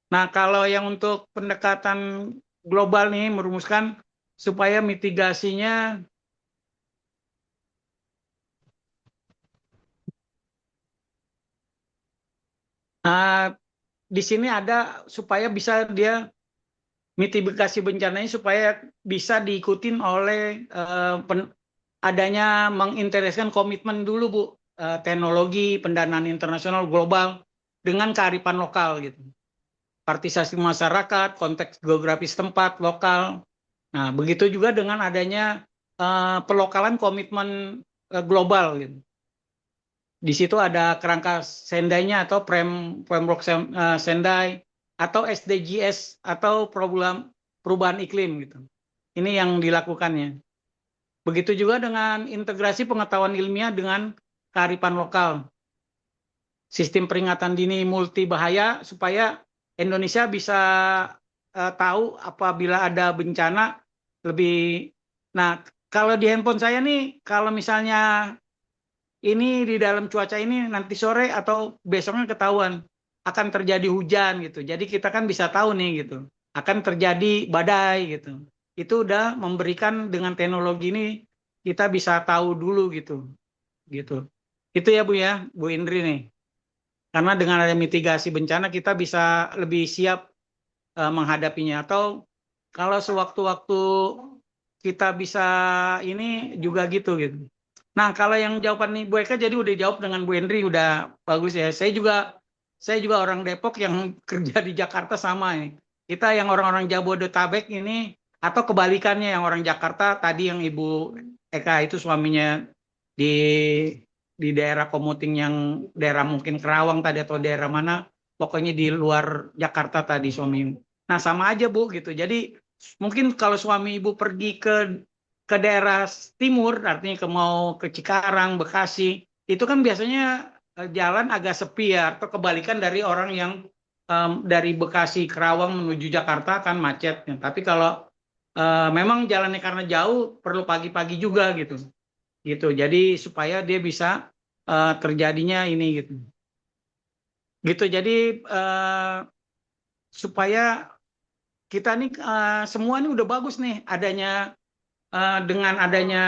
Nah, kalau yang untuk pendekatan global nih merumuskan supaya mitigasinya di sini ada supaya bisa dia mitigasi bencananya supaya bisa diikutin oleh adanya mengintereskan komitmen dulu Bu, teknologi pendanaan internasional global dengan kearifan lokal gitu. Partisipasi masyarakat, konteks geografis tempat, lokal. Nah, begitu juga dengan adanya pelokalan komitmen global gitu. Di situ ada kerangka Sendai-nya atau framework Sendai atau SDGs atau perubahan iklim gitu. Ini yang dilakukannya. Begitu juga dengan integrasi pengetahuan ilmiah dengan kearifan lokal. Sistem peringatan dini multi bahaya supaya Indonesia bisa tahu apabila ada bencana lebih. Nah, kalau di handphone saya nih, kalau misalnya ini di dalam cuaca ini nanti sore atau besoknya ketahuan akan terjadi hujan gitu. Jadi kita kan bisa tahu nih gitu. akan terjadi badai gitu. Itu udah memberikan dengan teknologi ini kita bisa tahu dulu gitu. Itu ya Bu ya, Bu Indri nih. Karena dengan ada mitigasi bencana kita bisa lebih siap menghadapinya. Atau kalau sewaktu-waktu kita bisa ini juga gitu. Nah, kalau yang jawaban nih Bu Eka jadi udah jawab dengan Bu Hendri udah bagus ya. Saya juga orang Depok yang kerja di Jakarta sama nih. Kita yang orang-orang Jabodetabek ini atau kebalikannya yang orang Jakarta tadi yang Ibu Eka itu suaminya di daerah komuting yang daerah mungkin Kerawang tadi atau daerah mana, pokoknya di luar Jakarta tadi suami. Nah, sama aja Bu gitu. Jadi mungkin kalau suami Ibu pergi ke daerah timur, artinya mau ke Cikarang, Bekasi, itu kan biasanya jalan agak sepi ya, atau kebalikan dari orang yang dari Bekasi, Kerawang menuju Jakarta kan macet. Tapi kalau memang jalannya karena jauh, perlu pagi-pagi juga gitu. Jadi supaya dia bisa terjadinya ini gitu. Jadi supaya kita nih semua ini udah bagus nih adanya dengan adanya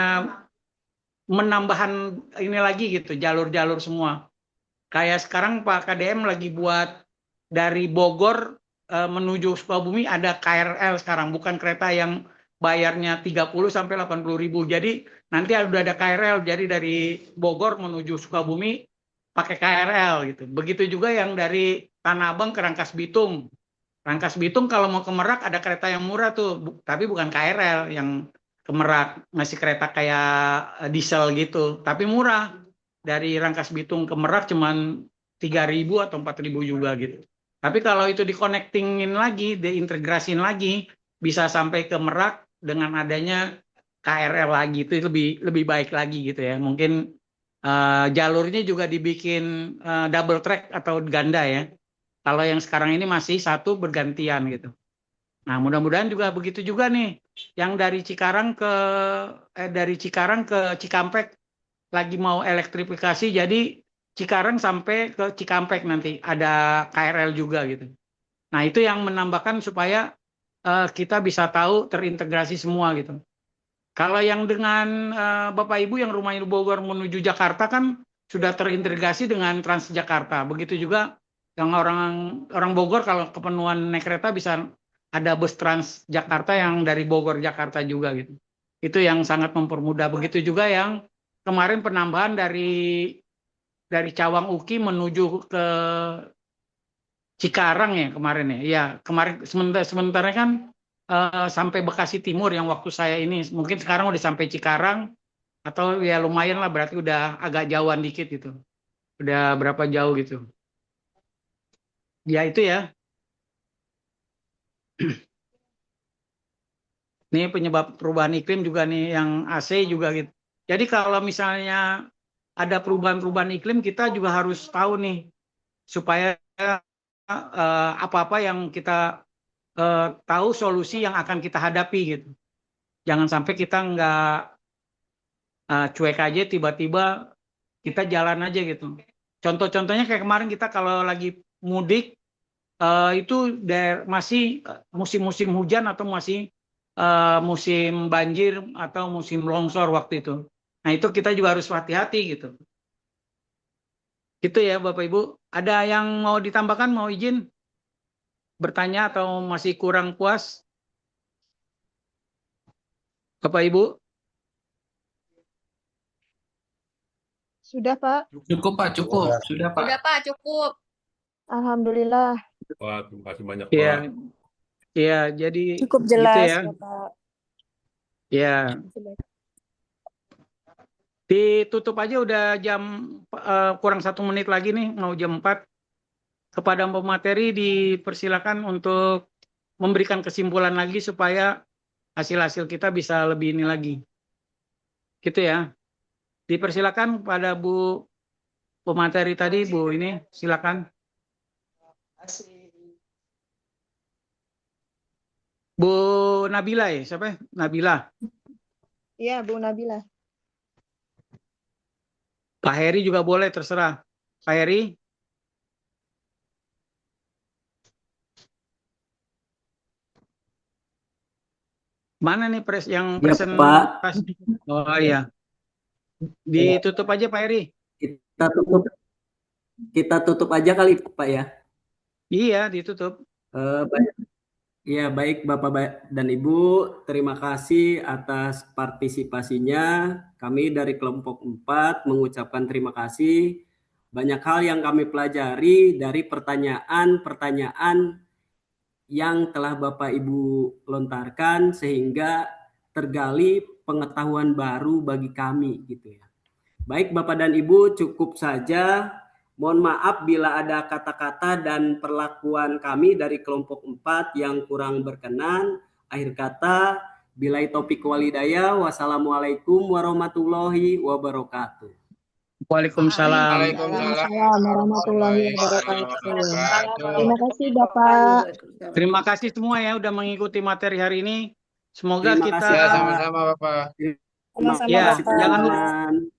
menambahan ini lagi gitu jalur-jalur semua. Kayak sekarang Pak KDM lagi buat dari Bogor menuju Sukabumi ada KRL sekarang, bukan kereta yang bayarnya 30 sampai 80 ribu. Jadi nanti udah ada KRL, jadi dari Bogor menuju Sukabumi pakai KRL gitu. Begitu juga yang dari Tanah Abang ke Rangkas Bitung. Rangkas Bitung kalau mau ke Merak ada kereta yang murah tuh, tapi bukan KRL yang ke Merak, masih kereta kayak diesel gitu, tapi murah. Dari Rangkas Bitung ke Merak cuman 3.000 atau 4.000 juga gitu. Tapi kalau itu di-connectingin lagi, diintegrasin lagi, bisa sampai ke Merak dengan adanya KRL lagi, itu lebih baik lagi gitu ya. Mungkin jalurnya juga dibikin double track atau ganda ya. Kalau yang sekarang ini masih satu bergantian gitu. Nah, mudah-mudahan juga begitu juga nih. Yang dari Cikarang ke Cikampek lagi mau elektrifikasi, jadi Cikarang sampai ke Cikampek nanti ada KRL juga gitu. Nah, itu yang menambahkan supaya kita bisa tahu terintegrasi semua gitu. Kalau yang dengan Bapak Ibu yang rumahnya di Bogor menuju Jakarta kan sudah terintegrasi dengan Transjakarta. Begitu juga yang orang Bogor kalau kepenuhan naik kereta bisa ada bus Transjakarta yang dari Bogor Jakarta juga gitu. Itu yang sangat mempermudah. Begitu juga yang kemarin penambahan dari Cawang Uki menuju ke Cikarang ya kemarin ya. Ya, kemarin sementara kan sampai Bekasi Timur yang waktu saya ini mungkin sekarang udah sampai Cikarang atau ya lumayan lah berarti udah agak jauhan dikit gitu. Udah berapa jauh gitu. Ya itu ya. Ini penyebab perubahan iklim juga nih yang AC juga gitu. Jadi kalau misalnya ada perubahan-perubahan iklim kita juga harus tahu nih supaya apa-apa yang kita tahu solusi yang akan kita hadapi gitu. Jangan sampai kita nggak cuek aja tiba-tiba kita jalan aja gitu. Contoh-contohnya kayak kemarin kita kalau lagi mudik itu masih musim-musim hujan atau masih musim banjir atau musim longsor waktu itu. Nah itu kita juga harus hati-hati gitu. Gitu ya Bapak Ibu. Ada yang mau ditambahkan, mau izin bertanya atau masih kurang puas? Bapak Ibu? Sudah Pak. Cukup Pak, cukup. Sudah Pak. Sudah Pak, cukup. Alhamdulillah. Pak, terima kasih banyak Iya. Pak. Iya, jadi Cukup gitu jelas, ya. Bapak. Ya. Ditutup aja udah jam kurang 1 menit lagi nih, mau jam 4. Kepada pemateri dipersilakan untuk memberikan kesimpulan lagi supaya hasil-hasil kita bisa lebih ini lagi. Gitu ya. Dipersilakan pada Bu pemateri tadi, Bu ini silakan. Bu Nabila ya, siapa? Nabila. Iya, Bu Nabila. Pak Heri juga boleh, terserah. Pak Heri. Mana nih yang Ya, Pak. presentasi? Oh iya. Ditutup aja Pak Eri. Kita tutup aja kali Pak ya. Iya, ditutup. Ya, baik Bapak dan Ibu, terima kasih atas partisipasinya. Kami dari kelompok 4 mengucapkan terima kasih. Banyak hal yang kami pelajari dari pertanyaan-pertanyaan yang telah Bapak Ibu lontarkan sehingga tergali pengetahuan baru bagi kami gitu ya. Baik Bapak dan Ibu, cukup saja. Mohon maaf bila ada kata-kata dan perlakuan kami dari kelompok 4 yang kurang berkenan. Akhir kata, bilai topik walidaya. Wassalamualaikum warahmatullahi wabarakatuh. Waalaikumsalam. Waalaikumsalam warahmatullahi wabarakatuh. Terima kasih Bapak. Terima kasih semua ya udah mengikuti materi hari ini. Semoga Terima kita kasih. Ya, sama-sama Bapak. Terima ya, kasih jangan lupa teman-teman.